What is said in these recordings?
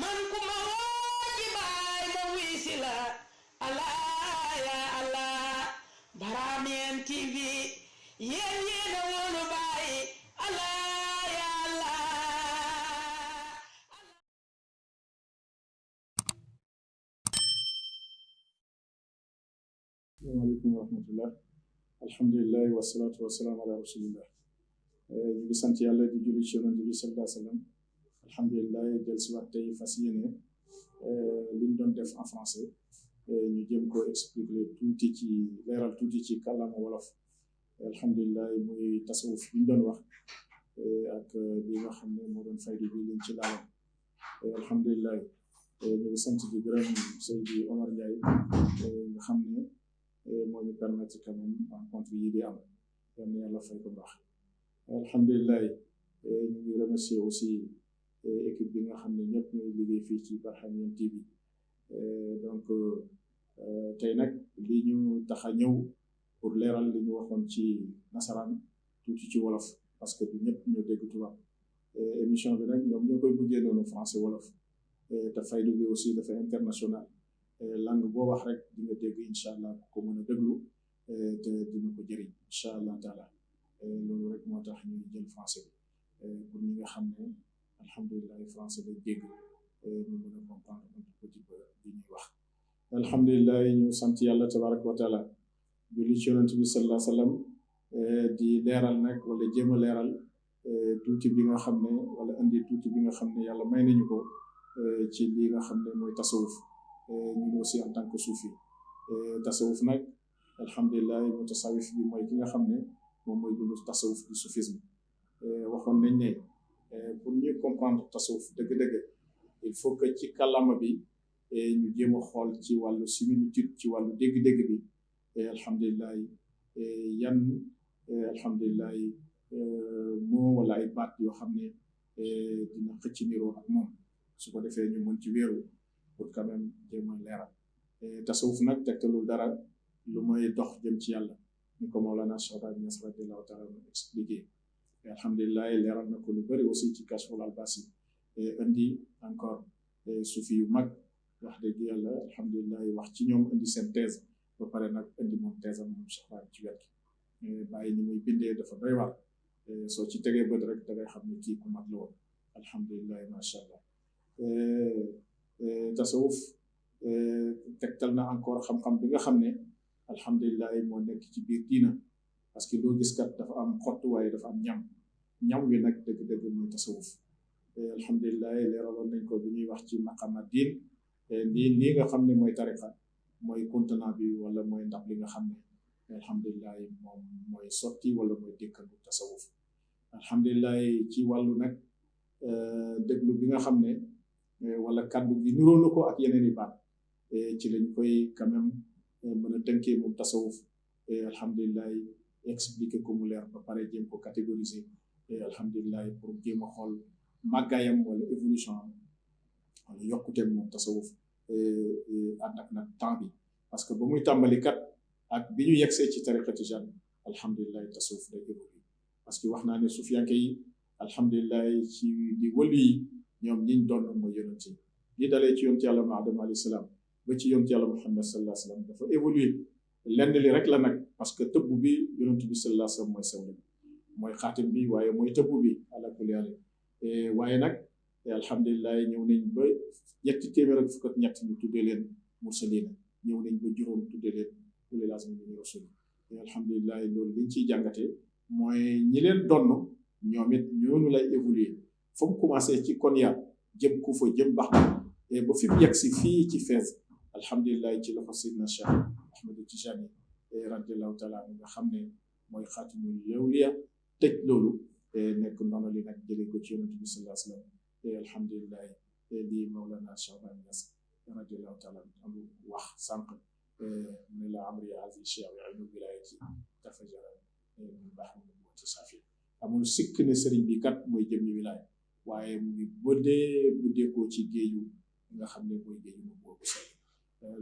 man ku ma woo ci baay ma wuy si la allah ya allah Barameen TV yéen yéen a wóolu baay allah ya allah. Asalaamaaleykum wa rahmatullah alhamdulilah wasalaatu wasalaam ala rasulillah ñu ngi sant yàlla di julli ci yonent bi sallallahu alayhi wa sallam alhamdulilah del si waat tey fas yéene liñ doon def en français ñu jëm ko expliquer tuuti ci leeral tuuti ci kàllaama wolof alhamdulilah muy tasawuf bi ñu doon wax ak li nga xam ne moo doon faydu bi liñ ci laalam alhamdulilah ñu ngi sant di gërëm Seydi Omar Ndiaye nga xam ne moo ñu permettre quand même rencontre yi di am yal na yàlla fay ko baax alhamdulilah ñu ngi remercier aussi équipe bi nga xam ne ñëpp ñooy liggéey fii ci Barhamiennes TV donc tey nag li ñu tax a ñëw pour leeral li ñu waxoon ci nasaraan tuuti ci wolof parce que du ñëpp ñoo dégg tubaab émission bi nag ñoom ñoo koy bëggee noonu français wolof te faydu bi aussi dafa international langue boo wax rek di nga dégg incha allah ko mën a déglu te dina ko jëriñ incha allah taala loolu rek moo tax ñuy jël français bi pour ñi nga xam ne alhamdulilah français lay dégg ñu mën a comprendre un petit peu li ñuy wax. alhamdulilah ñu sant yàlla tabaraka wa taala julli ci yonent bi sallallahu alayhi wa sallam di leeral nag wala jéem a leeral tuuti bi nga xam ne wala indi tuuti bi nga xam ne yàlla may nañu ko ci li nga xam ne mooy tasawuf ñun aussi en tant que soufi tasawuf nag alhamdulilah mutasawif bi mooy ki nga xam ne moom mooy dund tasawuf du soufisme waxoon nañ ne pour ñuy comprendre tasawuf dëgg-dëgg il faut que ci kàllaama bi ñu jéem a xool ci wàllu similitude ci wàllu dégg-dégg bi alhamdulilah yan alhamdulilah moo wala ay baat yoo xam ne dina xëcc niroo ak moom su ko defee ñu mën ci wéeru pour quand même jéem a leeral tasawuf nag tegtalul dara lu mooy dox jëm ci yàlla ni ko Mawlana Cheikh Ibrahim Niass radiyallahu taala expliqué alhamdulilah leeral na ko lu bëri aussi ci Kashful Albasi indi encore sufi yu mag wax dëgg yàlla alhamdulilah wax ci ñoom indi seen thèse ba pare nag indi moom thèse am moom Cheikh Ibrahim ci wet gi bàyyi ni muy bindee dafa doy waar soo ci tegee bët rek da ngay xam ne kii ku mag la woon alhamdulilah macha allah tasawuf tegtal na encore xam-xam bi nga xam ne alhamdulilah moo nekk ci biir diina parce que loo gis kat dafa am xott waaye dafa am ñam wi nag dëgg-dëgg mooy tasawuf alhamdulilah leeraloon nañ ko bi ñuy wax ci maqama diin nii nga xam ne mooy tariqa mooy contenant bi wala mooy ndax li nga xam ne alhamdulilah moom mooy sotti wala mooy dékkalu tasawuf alhamdulilah ci wàllu nag déglu bi nga xam ne wala kàddu gi niroo na ko ak yeneen i baat ci lañ koy quand même mën a tënkee moom tasawuf alhamdulilah expliquer ko mu leer ba pare jéem ko catégoriser alhamdulilah pour jéem a xool màggaayam wala évolution am wala yokkuteem moom tasawuf ànd ak nag temps bi parce que ba muy tàmbali kat ak bi ñu yegsee ci tariqa tijaan alhamdulilah tasawuf day évoluer parce que wax naa ne sufiyanke yi alhamdulilah ci di wëlu yi ñoom ñiñ doon mooy yonent yi li dalee ci yonent yàlla Aadama alayhi salaam ba ci yonent yàlla Muhammad sallallahu alayhi wa sallam dafa évoluer lenn li rek la nag parce que tëbb bi yonent bi sallallahu alayhi wa sallam mooy sewle mooy xaatim bi waaye mooy tëbb bi ala kulli haal waaye nag alhamdulilah ñëw nañ ba ñetti téeméer ak fukk ak ñett ñu tuddee leen mursalina ñëw nañ ba juróom tuddee leen ulul azmi min rusul alhamdulilah loolu liñ ciy jàngatee mooy ñi leen donn ñoom it ñoonu lay évoluer fa mu commencé ci Konya jëm Kufa jëm Baxdaad ba fi mu yegg si fii ci Fès alhamdulilah ci loxo Seydina Cheikh Ahmed Tijani radiyallahu taala nga xam ne mooy xaatimul awliya tëj loolu nekk noonu li nag jëlee ko ci yonent bi sallallahu alayhi wa sallam alhamdulilah di Mawlana Cheikh Ibrahim Niass radiyallahu taala am wax sànq ne la amri azi cheikh aynu wilayati tafajara min bahri mutasafir amul sikk ne sëriñ bi kat mooy jëmmi wilaaya waaye mu ngi buddeekoo ci géeju nga xam ne mooy géeju mu boobu say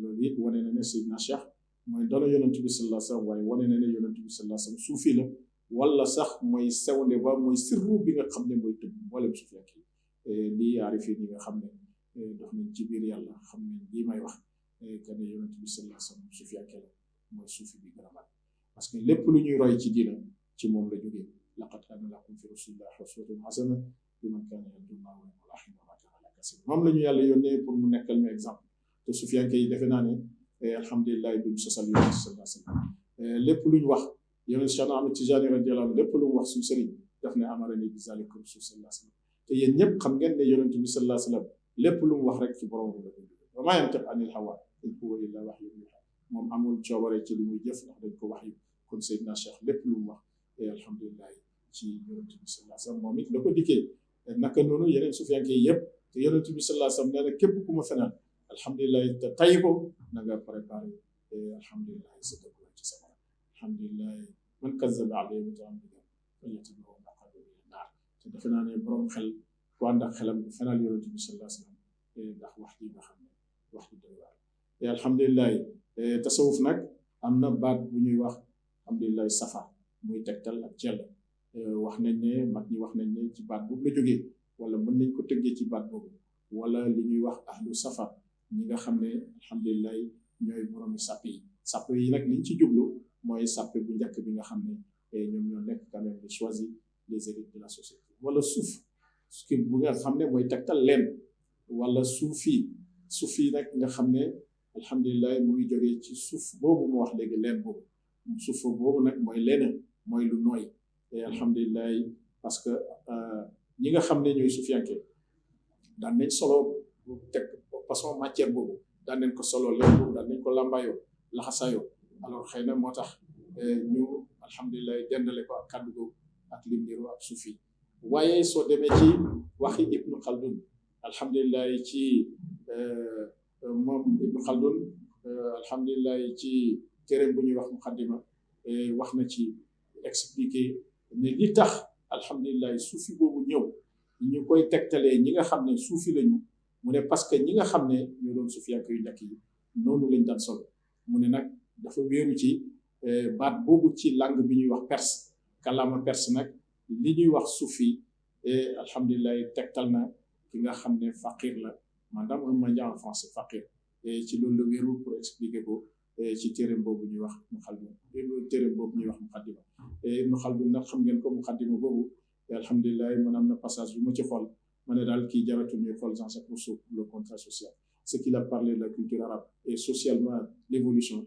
loolu it wane na ne Seydina Cheikh mooy doona yonent bi sallallahu alayhi wasallam waaye wane na ne yonent bi sallallahu alayhi wasallam suufi la wala sax mooy sewnde ba mooy sirru bi nga xam ne mooy tëb mboolem suufi ak lii aarifin yi nga xam ne dox nañ ci biir yàlla xam nañ lii may wax que ne yonent bi sallallahu alayhi wasallam suufi ak la mooy suufi bi gën a mag parce que lépp lu ñuy roy ci diina ci moom la jógee laqad kaana lakum fi rasulillahi uswatun hasana liman kaana yarju llaha wal yawmal aakhir wa kaana ala kasib moom la ñu yàlla yónnee pour mu nekkal ñu exemple te suufiyanke yi defe naa ne alhamdulilah duñ sosal yonent sallallahu alayhi wasallam lépp lu ñu wax yonent Cheikh Ahmed Tidiane radiyallahu anhu lépp lu mu wax suñu sëriñ daf ne amarani bi zalika rasul sallallahu alayhi wasallam te yéen ñëpp xam ngeen ne yonent bi sallallahu alayhi wasallam lépp lu mu wax rek ci borom la ko jóge wa maa yantiqu anil hawa in huwa illa wahyun yuuhaa moom amul coobare ci li muy jëf ndax dañ ko wax yu kon Seydina Cheikh lépp lu mu wax alhamdulilah ci yonent bi sallallahu alayhi wasallam moom it la ko dikkee naka noonu yeneen sufiyanke yi yëpp te yonent bi sallallahu alayhi wasallam nee na képp ku ma fenal alhamdulilah te tay ko na nga préparé alhamdulilah sa dëkk ci sama alhamdulilah man kazzaba alayhi mutaammidan falyatabawa maq'adahu mina naar te defe naa ne borom xel ku ànd ak xelam fenal yonent bi sallallahu alayhi wasallam ndax wax ji nga xam ne wax ji doy waar te alhamdulilah tasawuf nag am na baat bu ñuy wax alhamdulilah safa muy tegtal ak cell wax nañ ne mag ñi wax nañ ne ci baat boobu la jógee wala mën nañ ko tëggee ci baat boobu wala li ñuy wax ahlu safa ñi nga xam ne alhamdulilah ñooy boroomi sàpp yi nag liñ ci jublu mooy sàppe bu njëkk bi nga xam ne ñoom ñoo nekk quand même choisi les élites de la société wala suuf ki bu nga xam ne mooy tegtal leen wala suufi nag nga xam ne alhamdulilah mu ngi jógee ci suuf boobu mu wax léegi leen boobu suuf boobu nag mooy leneen mooy lu nooy et alhamdulilah parce que ñi nga xam ne ñooy suufiyanke daan nañ solo teg façon matière boobu daan nañ ko solo leen boobu daan nañ ko lambaayoo laxasaayoo alors xëy na moo tax ñu alhamdulilah dendale ko ak kàddu googu ak lim niru ak suufi waaye soo demee ci waxi Ibnu Khaldun alhamdulilah ci moom Ibnu Khaldun alhamdulilah ci téereem bu ñuy wax muqaddima wax na ci expliquer ne li tax alhamdulilah suufi boobu ñëw ñu koy tegtalee ñi nga xam ne suufi lañu mu ne parce que ñi nga xam ne ñoo doon suufiyanke yu njëkk yi noonu lañ daan solo mu ne nag dafa wéeru ci baat boobu ci langue bi ñuy wax perse kàllaama perse nag li ñuy wax suufi alhamdulilah tegtal na ki nga xam ne faqir la maanaam un mendiant en français faqir ci loolu la wéeru pour expliquer ko ci téereem boobu ñuy wax muqaddima téereem boobu ñuy wax muqaddima Ibnu Khaldun nag xam ngeen ko muqaddima boobu alhamdulilah man am na passage bu ma ci xool ma ne daal kii jaratul ñuy xool Jean-Jacques Rousseau le contrat social ce qu'il a parlé de la culture arabe et socialement l'évolution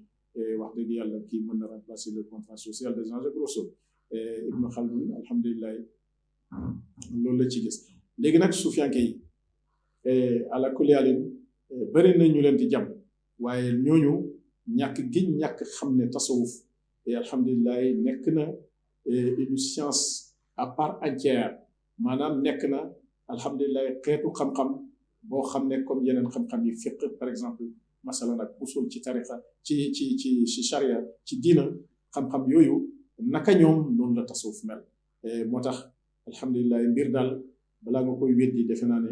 wax dëgg yàlla kii mën na remplacer le contrat social de Jean-Jacques Rousseau Ibnu Khaldun alhamdulilah loolu la ci gis léegi nag suufiyanke yi ala kulli haalin bëri na ñu leen di jàmm waaye ñooñu ñàkk giñ ñàkk xam ne tasawuf et alhamdulilah nekk na une science à part entière maanaam nekk na alhamdulilah xeetu xam-xam boo xam ne comme yeneen xam-xam yi fiqh par exemple masalan ak usul ci tariqa ci charia ci diina xam-xam yooyu naka ñoom noonu la tasawuf mel moo tax alhamdulilah mbir daal balaa nga koy weddi defe naa ne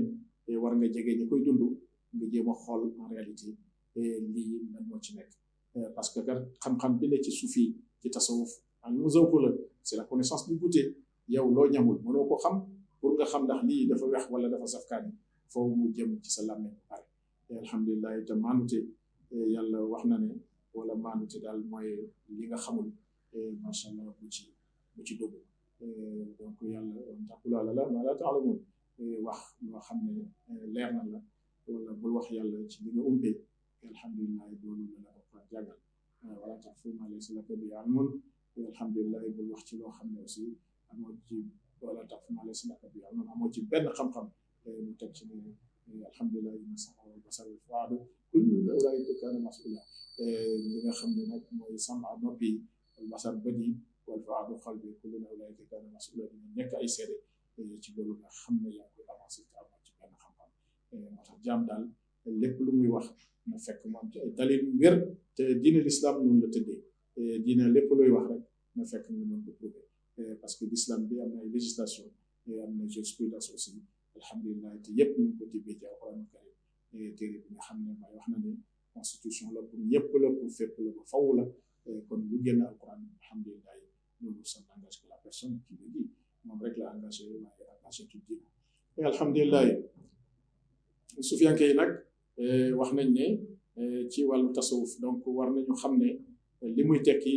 war nga jege ñi koy dund nga jéem a xool en réalité lii lan moo ci nekk parce que xam-xam bi ne ci suufi ci tasawuf ak mu zawku la c'est la connaissance du goûter yow loo ñamul mënoo ko xam pour nga xam ndax lii dafa weex wala dafa safkaani foofu mu jëm ci sa làmmiñ bu pare alhamdulilah te maanute yàlla wax na ne wala maanute daal mooy li nga xamul macha allah bu ci dugg donc yàlla taqulala la ma la taalamun wax loo xam ne leer na la wala bul wax yàlla ci li nga umpee alhamdulilah loolu la ko jàngal wala tax fu ma laysa laka bihi ilmun alhamdulilah bul wax ci loo xam ne aussi amoo ci wala tax fu ma laysa laka bihi ilmun amoo ci benn xam-xam mu teg ci ne alhamdulilah inna sam'a wal basara wal fu'aada kullu ulaa'ika kaana mas'uula li nga xam ne nag mooy sam'a noppi wal basar bët yi wal fu'aadu xol bi kullu ulaa'ika kaana mas'uula dina nekk ay seede ci loolu nga xam ne yaa ngi koy avancé te amoo ci benn xam-xam moo tax jaam daal lépp lu muy wax na fekk mu am ci ay dalil yu wér te diine l'islam noonu la tëddee diine lépp looy wax rek na fekk nga mën ko prouver parce que l'islam bi am na ay législation am na jurisprudence aussi alhamdulilah te yëpp ñu ngi ko tibbee ci alquran karim téere bi nga xam ne may wax na ne constitution la pour ñëpp la pour fépp la ba faw la kon lu génn alquran alhamdulilah loolu ça n'engage que la personne qui le dit moom rek la engagé waaye engagé tout dit et alhamdulilah sufiyanke yi nag wax nañ ne ci wàllu tasawuf donc war nañu xam ne li muy tekki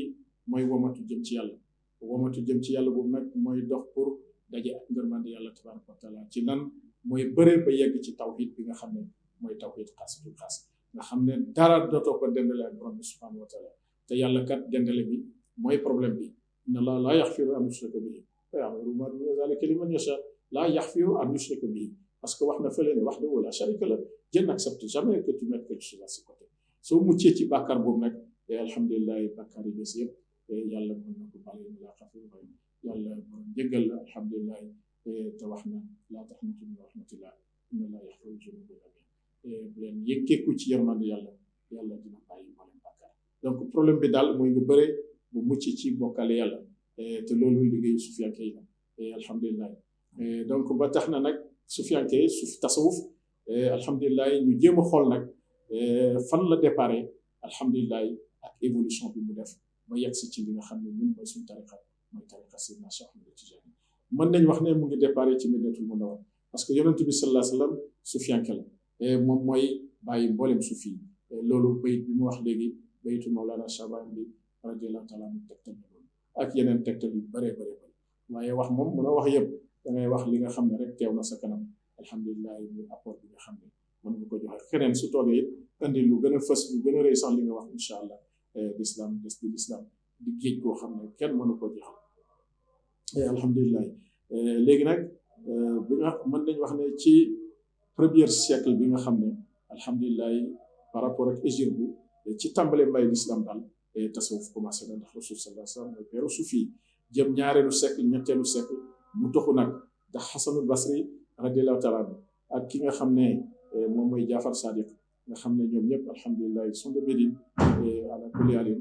mooy womatu jëm ci yàlla womatu jëm ci yàlla boobu nag mooy dox pour daje ak ngërmande yàlla tabaraka wa taala ci nan mooy bëre ba yegg ci tawhid bi nga xam ne mooy tawhid xaasatul xaas nga xam ne dara dootoo ko dendale ak borom bi subhanahu wa taala te yàlla kat dendale bi mooy problème bi inna allah laa yaxfiru an yushraka bihi wa yaxfiru ma duna zalika liman yasha laa yaxfiru an yushraka bihi parce que wax na fële ne wahdahu la sharika lahu Dieu n'accepte jamais que tu mettes quelque chose à ses côtés soo muccee ci bàkkaar boobu nag alhamdulilah bàkkaar yi des yëpp yàlla mën na ko bàyyi laa xafiru yàlla borom jéggal la alhamdulilah te wax na laa taqnatu min rahmatillah inna allah yaxfiru zunuba jamii'an bu leen yëkkeeku ci yërmande yàlla dina bàyyi mboolem bàkkaar donc problème bi daal mooy nga bëre bu mucc ci bokkale yàlla te loolu liggéeyu sufiyanke yi la alhamdulilah donc ba tax na nag sufiyanke tasawuf alhamdulilah ñu jéem a xool nag fan la déparé alhamdulilah ak évolution bi mu def ba yegg si ci li nga xam ne ñun mooy suñu tariqa mooy tariqa Seydina Cheikh Ahmed Tidiane mën nañ wax ne mu ngi déparé ci Madinatul Munawwara parce que yonent bi sallallahu alayhi wa sallam sufiyanke la moom mooy bàyyi mboolem sufi loolu bayit bi mu wax léegi bayitu Mawlana Chaban bi radiyallahu taala anhu tegtal ak yeneen tegtal yu bëree bëri waaye wax moom mën a wax yëpp da ngay wax li nga xam ne rek teew na sa kanam alhamdulilah muy apport bi nga xam ne mën nga ko joxe keneen su toogee it indi lu gën a fës lu gën a rëy sax li nga wax incha allah l'islam des di l'islam di géej koo xam ne kenn mënu ko jeexal alhamdulilah léegi nag bi nga mën nañ wax ne ci premier siècle bi nga xam ne alhamdulilah par rapport ak Égypte bi ci tàmbale mbay l'islam daal tasawuf commencé na ndax rasul sallallahu alayhi wa sallam mooy peeru sufi jëm ñaareelu siècle ñetteelu siècle mu toxu nag ndax Xasanul Basri radiyallahu taala ak ki nga xam ne moom mooy Jaafar Sadiq nga xam ne ñoom ñëpp alhamdulilah sont de Médine ala kulli halin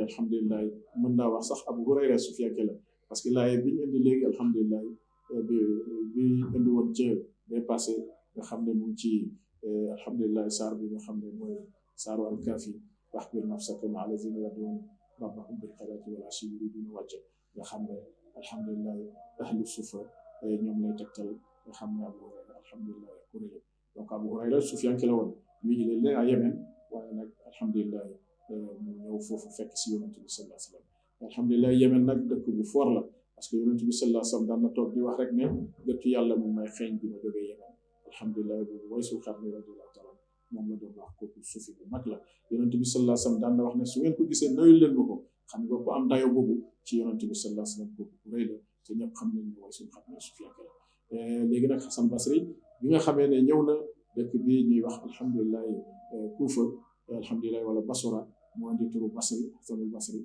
alhamdulilah mën naa wax sax Abu Hurayra sufiyanke la parce que laaye bi ñu indi léegi alhamdulilah bi indi woon ca day passé nga xam ne mu ngi ci alhamdulilah saar bi nga xam ne mooy saaru al-Kaafi waxbir nafsaka ma'a allaziina yad'uuna rabbahum bil ghadaati wal ashiyyi yuriiduuna wajhahu nga xam ne alhamdulilah ahlu sufa ñoom lay tegtal nga xam ne Abu Hurayra alhamdulilah kuréel donc Abu Hurayra sufiyanke la woon ñu ngi leen à Yemen waaye nag alhamdulilah mu ñëw foofu fekk si yonent bi sallallahu alayhi wa sallam alhamdulilah Yemen nag dëkk bu fort la parce que yonent bi sallallahu alayhi wa sallam daan na toog di wax rek ne gëttu yàlla mu may xeeñ bi ma jógee Yemen alhamdulilah boobu Waysul Qarni radiyallahu taala moom la doon wax kooku sufi bu mag la yonent bi sallallahu alayhi wa sallam daan na wax ne su ngeen ko gisee nuyul leen ma ko xam nga ko am dayo boobu ci yonent bi sallallahu alayhi wa sallam kooku bu rëy la te ñëpp xam nañ ne Waysul Qarni sufiyanke la léegi nag Xasan Basri bi nga xamee ne ñëw na dëkk bi ñuy wax alhamdulilah Kuufa alhamdulilah wala Basra moo indi turu Basri Xasanul Basri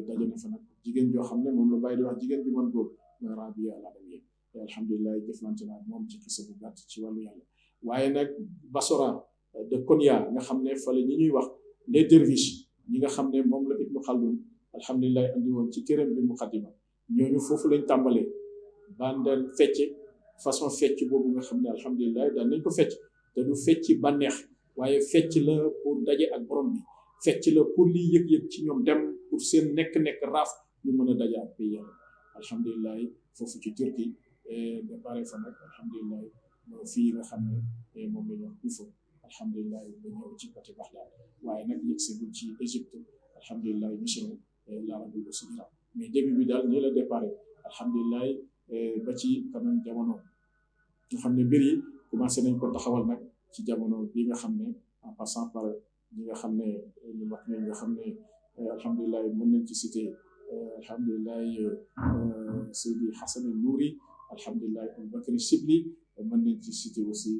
daje na fa nag jigéen joo xam ne moom la bàyyi di wax jigéen bi mën góor mooy Rabia al-Adawiyya alhamdulilah jëflante naa moom ci xisa bu gàtt ci wàllu yàlla waaye nag Basra de Konya nga xam ne fa la ñi ñuy wax les derviches ñi nga xam ne moom la Ibnu Khaldun alhamdulilah andi woon ci téereem bi muqaddima ñooñu foofu lañ tàmbalee bandal fecc façon fecc boobu nga xam ne alhamdulilah daan nañ ko fecc te du fecc bànneex waaye fecc la pour daje ak borom bi fecc la pour liy yëg-yëg ci ñoom dem pour seen nekk-nekk raaf ñu mën a daje ak pays yàlla alhamdulilah foofu ci Turquie déparé fa nag alhamdulilah fii nga xam ne moom la ñu wax Kuufa alhamdulilah ba ñëw ci côté Bagdad waaye nag yëg seegul ci Égypte alhamdulilah Misra l'Arabie aussi Iran mais début bi daal nii la déparé alhamdulilah ba ci quand même jamono nga xam ne mbir yi commencé nañ ko taxawal nag ci jamono bi nga xam ne en passant par ñi nga xam ne ñu wax ne nga xam ne alhamdulilah mën nañ ci cité alhamdulilah Seydi Hassan al-Nouri alhamdulilah Bakri Shibli mën nañ ci cité aussi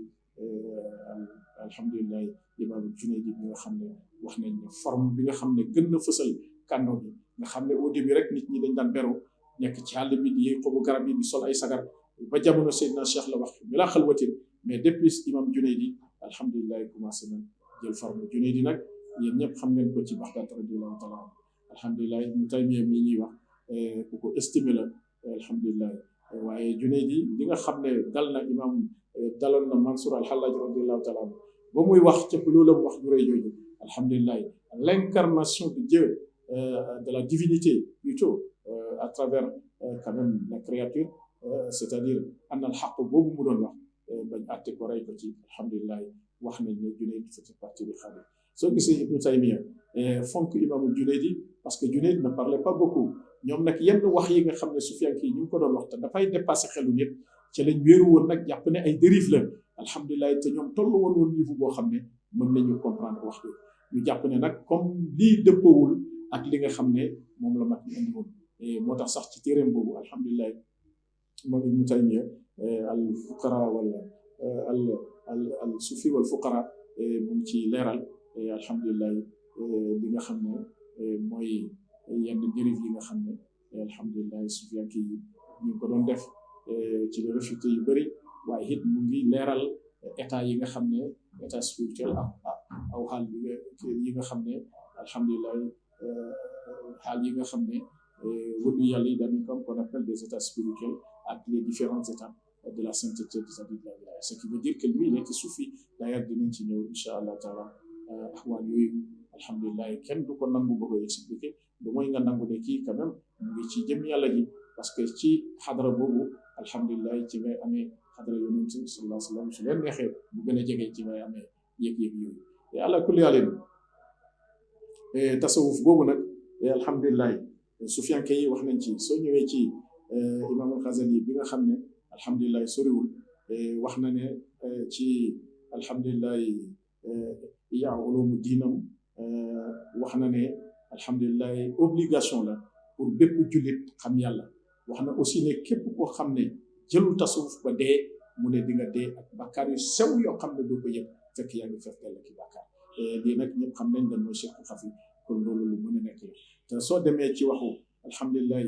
alhamdulilah Imam Junaydi bi nga xam ne wax nañ ne forme bi nga xam ne gën na fësal kànnoo bi nga xam ne au début rek nit ñi dañ daan beru nekk ci àll bi di xobu garab yi di sol ay sagar ba jamono Seydina Cheikh la wax bi laa xalwatin mais depuis Imam Junaydi alhamdulilah commencé na jël forme Junaydi nag yéen ñëpp xam ngeen ko ci Bagdad radiyallahu taala alhamdulilah Ibn Taymiyya mi ñuy wax ku ko estimé la alhamdulilah waaye Junaydi li nga xam ne dal na imam daloon na Mansour al-Hallaj radiyallahu taala ba muy wax ca loolu mu wax ju rëy jooju alhamdulillah, l'incarnation de Dieu, de la divinité plutôt, à travers quand même la créature, c'est-à-dire anna al-haqq boobu mu doon wax bañ àtte ko rey ko ci alhamdulillah wax nañ ne Junayd faisait partie du xadir. soo gisee Ibnu Taymiya fonk imaamu Junayd parce que Junayd ne parlait pas beaucoup ñoom nag yenn wax yi nga xam ne Sufyaan yi ñu ngi ko doon wax te dafay dépassé xelu nit ci lañ wéeru woon nag jàpp ne ay dérive la alhamdulillah te ñoom tollu woon niveau boo xam ne mën nañu comprendre wax bi ñu jàpp ne nag comme lii dëppoowul ak li nga xam ne moom la mag ñu andi woon moo tax sax ci téeréem boobu alhamdulillah moom Ibnu Taymiya al fuqara wala al sufi wal fuqara mu ngi ci leeral alhamdulillah li nga xam ne mooy yenn dérive yi nga xam ne alhamdulillah Sufyaan yi ñu ngi ko doon def ci le réfuté yu bëri waaye it mu ngi leeral état yi nga xam ne état spirituel aw xaal yi nga xam ne alhamdulillah xaal yi nga xam ne wëllu yàlla yi dañu comme qu'on appelle des états spirituels ak les différents états de la sainteté vis-à-vis de la wilaya ce qui veut dire que lui il était soufi d'ailleurs dinañ ci ñëw incha allah taala axwaal yooyu alhamdulillah kenn du ko nangu bëgg a expliquer lu mooy nga nangu ne kii quand même mu ngi ci jëm yàlla ji parce que ci xadara boobu alhamdulillah ci ngay amee xadara yonent sallallahu alayhi wa sallam su leen neexee bu gën a jege ci ngay amee yëg-yëg yooyu te àla kulli yàlin tasawuf boobu nag alhamdulillah Sufyaan yi wax nañ ci soo ñëwee ci imam al-Ghazali bi nga xam ne alhamdulillah soriwul wax na ne ci alhamdulillah ya ulumu diinam wax na ne alhamdulillah obligation la pour bépp jullit xam yàlla wax na aussi ne képp koo xam ne jëlul tasawuf ba dee mu ne di nga dee ak bakkaar yu sew yoo xam ne doo ko yëg fekk yaa ngi fekk dell ki bakkaar lii nag ñëpp xam nañ lan mooy shirku xafi kon loolu lu mën a nekk la te soo demee ci waxu alhamdulillah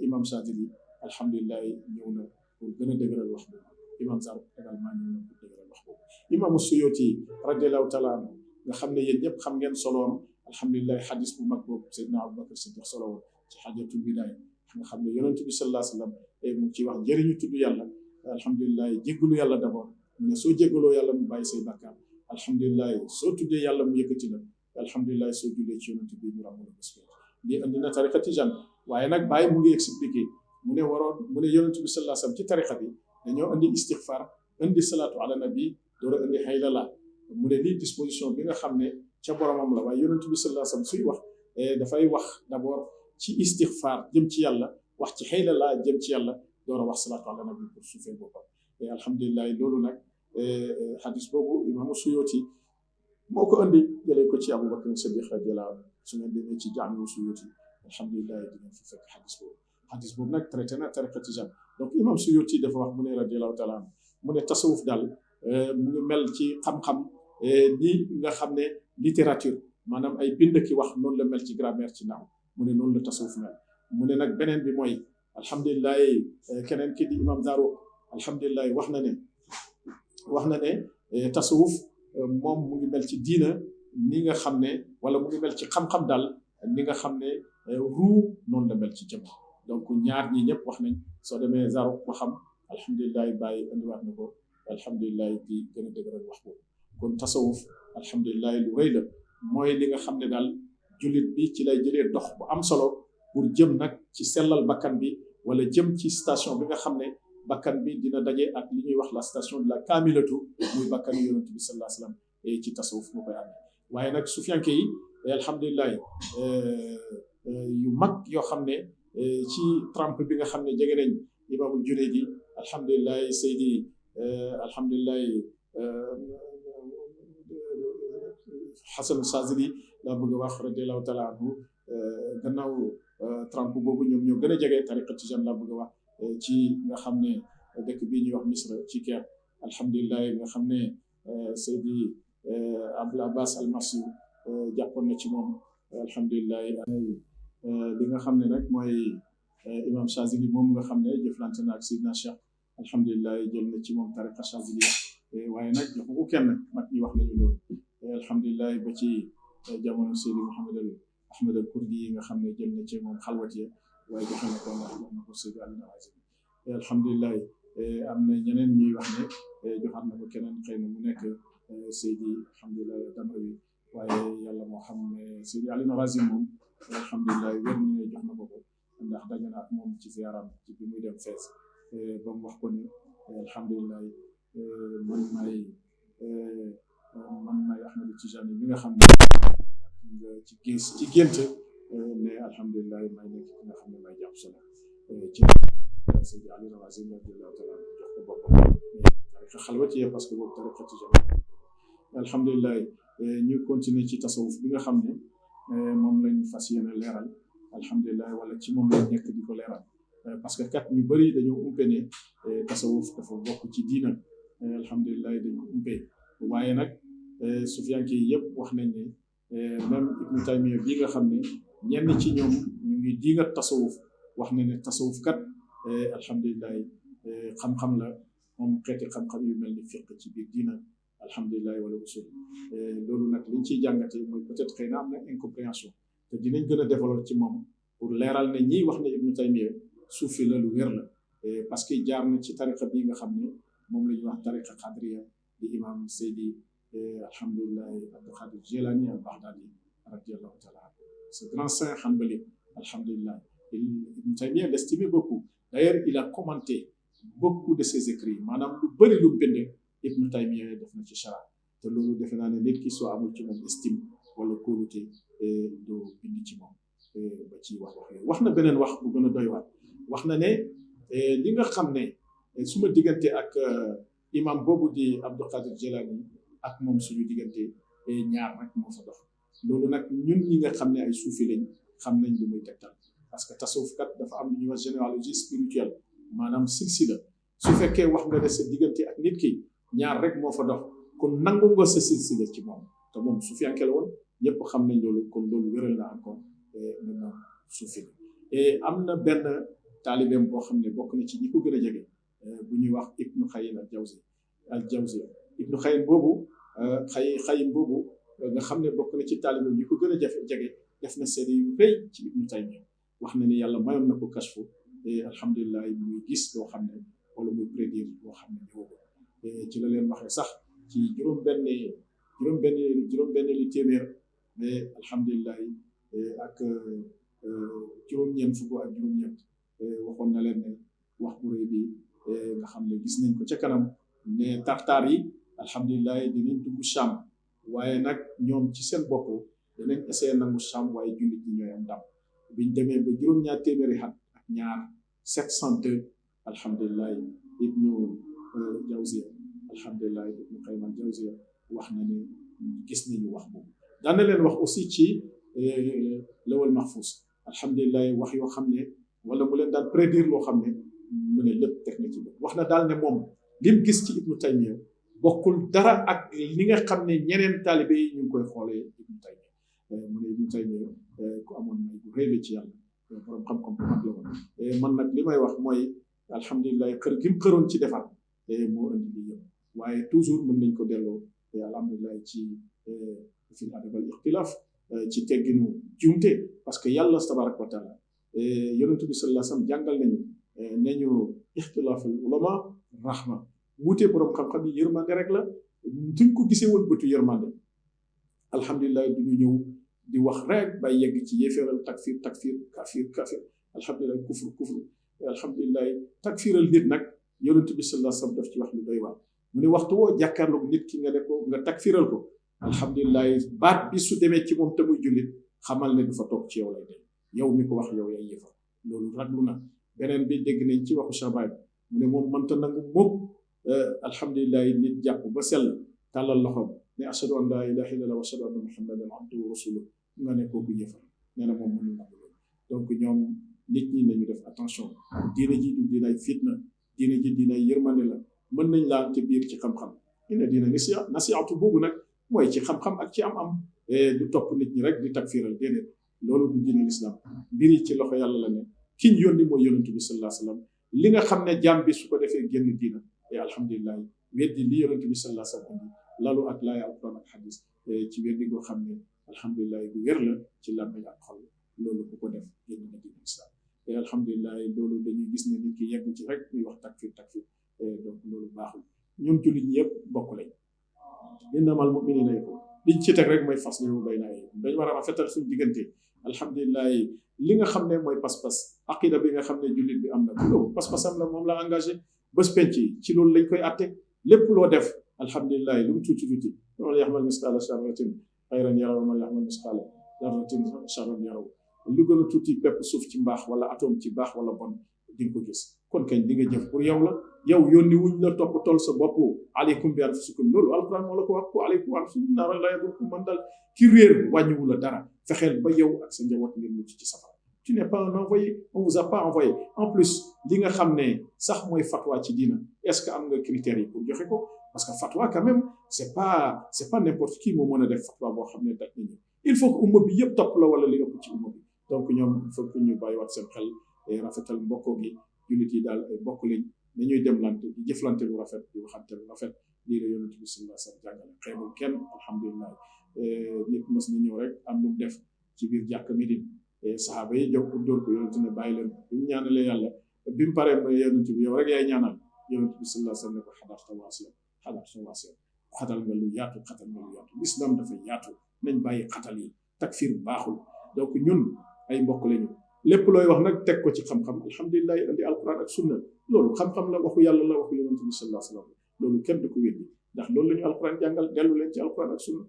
imam Sadili alhamdulillah ñëw na pour gën a dëgëral wax boobu imam Zarruq également ñëw na pour dëgëral wax boobu imam Suyuti radiallahu taala anhu nga xam ne yéen ñëpp xam ngeen soloom alhamdulillah xadis bu mag boobu Seydina Abubakar Siddiq solo woon ci xajatul bidaaya nga xam ne yonent bi sallallahu alayhi wa sallam mu ngi ciy wax njëriñu tudd yàlla alhamdulillah jéggalu yàlla d'abord mu ne soo jéggaloo yàlla mu bàyyi say bàkkaar alhamdulillah soo tuddee yàlla mu yëkkati la alhamdulillah soo jullee ci yonent bi ñu ràmm la bés lii andi na tariqa tijaan waaye nag bàyyi mu ngi expliqué mu ne waroon mu ne yonent bi sallallahu alayhi wa sallam ci tariqa bi dañoo andi istighfar andi salaatu ala nabi door a andi haylala mu ne lii disposition bi nga xam ne ca boromam la waaye yonent bi sallallahu alayhi wa sallam suy wax dafay wax d'abord ci istighfar jëm ci yàlla wax ci haylala jëm ci yàlla door a wax salaatu ala nabi pour suufee boppam et alhamdulillah loolu nag hadis boobu imaamu Suyuti moo ko andi jëlee ko ci Abubakar Siddiq radiyallahu anhu su ngeen demee ci jaamiu Suyuti alhamdulillah dinañ fi fekk hadis boobu nag traité na tariqa tijaan donc imam Suyuti dafa wax mu ne radiyallahu taala anhu mu ne tasawuf daal mu ngi mel ci xam-xam ni nga xam ne littérature maanaam ay bind ki wax noonu la mel ci grammaire ci naaw mu ne noonu la tasawuf mel mu ne nag beneen bi mooy alhamdulillah keneen ki di imam Zarruq alhamdulillah wax na ne tasawuf moom mu ngi mel ci diina ni nga xam ne wala mu ngi mel ci xam-xam daal ni nga xam ne ruu noonu la mel ci jëm donc ñaar ñi ñëpp wax nañ soo demee Zarruq ba xam alhamdulilah bàyyi indiwaat na ko alhamdulilah di gën a dëgëral wax boobu kon tasawuf alhamdulilah lu rëy la mooy li nga xam ne daal jullit bi ci lay jëlee dox bu am solo pour jëm nag ci sellal bakkan bi wala jëm ci station bi nga xam ne bakkan bi dina daje ak li ñuy wax la station de la kaamilatu muy bakkan yonent bi sallallahu alayhi wa sallam ci tasawuf moo koy amee waaye nag sufiyanke yi alhamdulilah yu mag yoo xam ne ci trempe bi nga xam ne jege nañ imaamul Junayd alhamdulilah Seydi alhamdulilah Hasan Sazili laa bëgg a wax radiallahu taala anhu gannaaw trempe boobu ñoom ñoo gën a jege tariqa tijaan laa bëgg a wax ci nga xam ne dëkk bii ñuy wax Misra ci Caire alhamdulilah nga xam ne Seydi Abdul Abbas al-Marsi jàppoon na ci moom alhamdulilah li nga xam ne nag mooy imam Chazili moom nga xam ne jëflante na ak Seydina Cheikh alhamdulilah jël na ci moom tariqa Chazili waaye nag joxu ko kenn mag ñi wax nañu loolu alhamdulilah ba ci jamono Seydi Ahmed al Kurdi yi nga xam ne jël na ci moom xalwatiya waaye joxe na ko ndax jox na ko Seydi Alioune Harazimi alhamdulilah am na ñeneen ñuy wax ne joxaat na ko keneen xëy na mu nekk Seydi alhamdulilah Damrawi waaye yàlla moo xam ne Seydi Ali Harazim moom alhamdulilah wér na jox na ko ndax daje na ak moom ci ziaram ci bi muy dem Fès ba mu wax ko ne alhamdulilah man maay Ahmad Tijani mi nga xam ne ci gént ne alhamdulilah may nekk ki nga xam ne may jàpp solo ci Seydi Ali Harazim radiyallahu taala jox ko boppam tariqa xalwati parce que boobu tariqa Tijani alhamdulilah ñu continuer ci tasawuf bi nga xam ne moom lañ fas yéene leeral alhamdulilah wala ci moom lañ nekk di ko leeral parce que kat ñu bëri dañoo umpe ne tasawuf dafa bokk ci diina alhamdulilah dañu umpe waaye nag sufiyanke yi yëpp wax nañ ne même Ibnu Taymiya bi nga xam ne ñenn ci ñoom ñu ngi diingat tasawuf wax na ne tasawuf kat alhamdulilah xam-xam la moom xeeti xam-xam yu mel ni fiq ci biir diina alhamdulilah wala usul loolu nag liñ ciy jàngatee mooy peut-être xëy na am na incompréhension te dinañ gën a développer ci moom pour leeral ne ñiy wax ne Ibnu Taymiya suufi la lu wér la parce que jaar na ci tariqa bii nga xam ne moom la ñuy wax tariqa xadriya di imam Seydi alhamdulilah Abdul Qadir Jilani al Baghdadi radiallahu taala anhu ce grand saint hanbali alhamdulilah Ibnu Taymiya l'estimait beaucoup d'ailleurs il a commenté beaucoup de ses écrits maanaam lu bëri lu bind Ibnu Taymiya def na ci chara te loolu defe naa ne nit ki soo amul ci moom estime wala kóolute doo bind ci moom ba ci wax na beneen wax bu gën a doy waat wax na ne li nga xam ne suma diggante ak imam boobu di Abdul Qadir Jilani ak moom suñu diggante ñaar rek moo fa dox loolu nag ñun ñi nga xam ne ay suufi lañ xam nañ li muy tegtal parce que tasawuf kat dafa am lu ñuy wax généalogie spirituelle maanaam silsila su fekkee wax nga ne sa diggante ak nit ki ñaar rek moo fa dox kon nangu nga sa silsila ci moom te moom sufiyanke la woon ñëpp xam nañ loolu kon loolu wéral na encore ne moom suufi et am na benn taalibeem boo xam ne bokk na ci ñi ko gën a jege bu ñuy wax Ibnu Xayyim al Jawziya Ibnu Xayyim boobu Xayyim boobu nga xam ne bokk na ci taalibeem ñi ko gën a jege def na seede yu rëy ci Ibnu Taymiya wax na ni yàlla mayoon na ko kashfu alhamdulilah muy gis loo xam ne wala muy prédire loo xam ne ñëwagul ci la leen waxee sax ci juróom-benn li téeméer mais alhamdulilah ak juróom-ñeent fukk ak juróom-ñeent waxoon na leen ne wax bu rëy bi nga xam ne gis nañ ko ca kanam ne tartaar yi alhamdulilah dinañ dugg Sham waaye nag ñoom ci seen bopp danañ essayer nangu Sham waaye jullit ñi ñooy am ndam biñ demee ba juróom-ñaar téeméeri at ak ñaar 702 alhamdulilah Ibnu Jawziya alhamdulilah Ibnu Qayyim al Jawziya wax na ne gis nañu wax boobu daan na leen wax aussi ci lawal mahfuz alhamdulilah wax yoo xam ne wala mu leen daan prédire loo xam ne mu ne lépp teg na ci bopp wax na daal ne moom lim gis ci Ibnu Taymiya bokkul dara ak li nga xam ne ñeneen taalibe yi ñu ngi koy xoolee Ibnu Taymiya mu ne Ibnu Taymiya ku amoon may bu rëy la ci yàlla borom xam-xam bu mag la woon man nag li may wax mooy alhamdulilah xër gi mu xëroon ci defar moo indi lii yëpp waaye toujours mën nañ ko delloo alhamdulilah ci fi adab al ixtilaaf ci tegginu juumte parce que yàlla tabaraka wa taala yonent bi sallallahu alayhi wasallam jàngal nañu ixtilaaful ulama rahma wuute borom xam-xam yi yërmande rek la duñ ko gisee woon bëtu yërmande alhamdulilah du ñu ñëw di wax rek bay yegg ci yéeféeral takfir kafir alhamdulilah kufru alhamdulilah takfiral nit nag yonent bi sallallahu alayhi wasallam daf ci wax lu doy waar mu ne waxtu woo jàkkaarloog nit ki nga ne ko nga takfiral ko alhamdulilah baat bi su demee ci moom te muy jullit xamal ne du fa toog ci yow lay dem yow mi ko wax yow yaay yëfar loolu raglu na beneen bi dégg nañ ci waxu Shabaay mu ne moom mënta nangu moom alhamdulilah nit jàpp ba sell tàllal loxoom ne ashhadu an laa ilaaha illallah wa ashhadu anna muhammadan abduhu wa rasuluhu nga ne kooku yëfar nee na moom mënu nangu loolu donc ñoom nit ñi nañu def attention diine ji du diinay fitna diine ji diinay yërmande la mën nañ laal te biir ci xam-xam ina diina nasiatu boobu nag mooy ci xam-xam ak ci am du topp nit ñi rek di takfiral déedéet loolu du diine l'islam mbir yi ci loxo yàlla la ne ki ñu yónni mooy yonent bi sallallahu alayhi wasallam li nga xam ne jàmm bi su ko defee génn diina et alhamdulilah weddi li yonent bi sallallahu alayhi wasallam indi lalu ak laaya alquran ak hadis ci weddi goo xam ne alhamdulilah bu wér la ci làmmiñ ak xol loolu ku ko def génn na diine l'islam et alhamdulilah loolu dañuy gis ne nit ki yegg ci rek ñuy wax takfir donc loolu baaxul ñun jullit ñi yëpp bokk lañ innamal mu'minina ikhwa liñ ci teg rek mooy faslihu bayna aydikum dañ war a rafetal suñu diggante alhamdulilah li nga xam ne mooy pas-pas aqida bi nga xam ne jullit bi am na loolu pas-pasam la moom la engagé bés penc ci loolu lañ koy atte lépp loo def alhamdulilah lu mu tuuti tuuti loolu yaxmal misqaala sharratin xayran yaraw man yaxmal misqaala darratin sharran yaraw lu gën a tuuti pepp suuf ci mbaax wala atome ci baax wala bon di nga ko gis kon kañ di nga jëf pour yow la yow yónni wuñ la topp tool sa bopp aleykum bi anfusikum loolu alquran moo la ko wax ko aleykum anfusikum naara laa yadurrukum man dal ki réer wàññiwu la dara fexeel ba yow ak sa njaboot ngeen mucc ci safara tu n'es pas un envoyé on vous a pas envoyé en plus li nga xam ne sax mooy fatwa ci diina est-ce que am nga critères yi pour joxe ko parce que fatwa quand même c'est pas n'importe qui moo mën a def fatwa boo xam ne daj nañu il faut que umma bi yëpp topp la wala li ëpp ci umma bi donc ñoom il faut que ñu bàyyiwaat seen xel rafetal mbokkoo gi jullit yi daal ay mbokk lañ nañuy demlante di jëflante lu rafet di waxante lu rafet lii la yonent bi sallallahu alayhi wasallam jàngale xeebul kenn alhamdulilah nit mës na ñëw rek am lu mu def ci biir jàkk Médine saxaaba yi jóg pour dóor ko yonent ne bàyyi leen bi mu ñaanalee yàlla bi mu paree yonent bi yow rek yaay ñaanal yonent bi sallallahu alayhi wasallam ne ko xadarta waasiyan xatal nga lu yaatu l'islam dafa yaatu nañ bàyyi xatal yi takfir baaxul donc ñun ay mbokk lañu lépp looy wax nag teg ko ci xam-xam alhamdulilah indi alquran ak sunna loolu xam-xam la waxu yàlla la waxu yonent bi sallallahu alayhi wasallam loolu kenn du ko weddi ndax loolu la ñu alquran jàngal dellu leen ci alquran ak sunna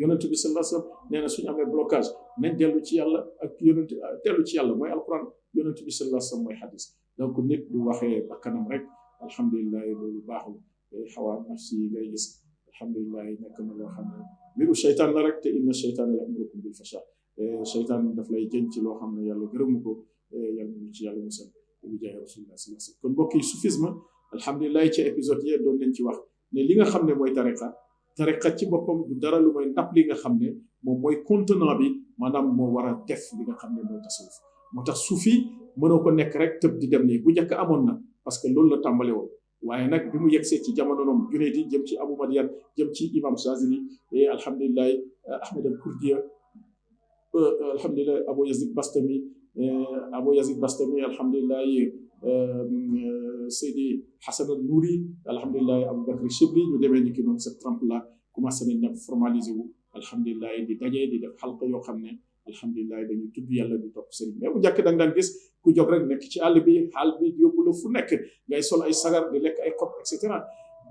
yonent bi sallallahu alayhi wasallam nee na suñu amee blocage nañ dellu ci yàlla ak yonent dellu ci yàlla mooy alquran yonent bi sallallahu alayhi wasallam mooy hadis donc nit du waxee bakkanam rek alhamdulilah loolu baaxul xawaa nafsi yi ngay gis alhamdulilah nekk na loo xam ne mbiru seytaan la rek te inna seytaana ya'murukum bil fahsha seytaan daf lay jën ci loo xam ne yàlla gërëmu ko yàlla ñu ci yàlla musal bu jaay rasulullah sallallahu alayhi wasallam kon mbokk yi soufisme alhamdulilah ci épisode yi doon nañ ci wax ne li nga xam ne mooy tariqa ci boppam du dara lu mooy ndap li nga xam ne moom mooy contenant bi maanaam moo war a def li nga xam ne mooy tasawuf moo tax suufi mënoo ko nekk rek tëb di dem nii bu njëkk amoon na parce que loolu la tàmbale woon waaye nag bi mu yegsee ci jamono noom Junayd jëm ci Abu Madian jëm ci imam Shazili alhamdulilah Ahmed al Kurdiya alhamdulilah Abu Yazid Bastami alhamdulilah Seydi Hassan al Nouri alhamdulilah Abu Bakr Shibli ñu demee ni ki noonu cette trempe là commencé nañ nag formalisé wu alhamdulilah di dajee di def xalqa yoo xam ne alhamdulilah dañuy tudd yàlla di topp sëriñ mais bu njëkk da nga daan gis ku jóg rek nekk ci àll bi xaal bi yóbbu la fu nekk ngay sol ay sagar di lekk ay xob et cetera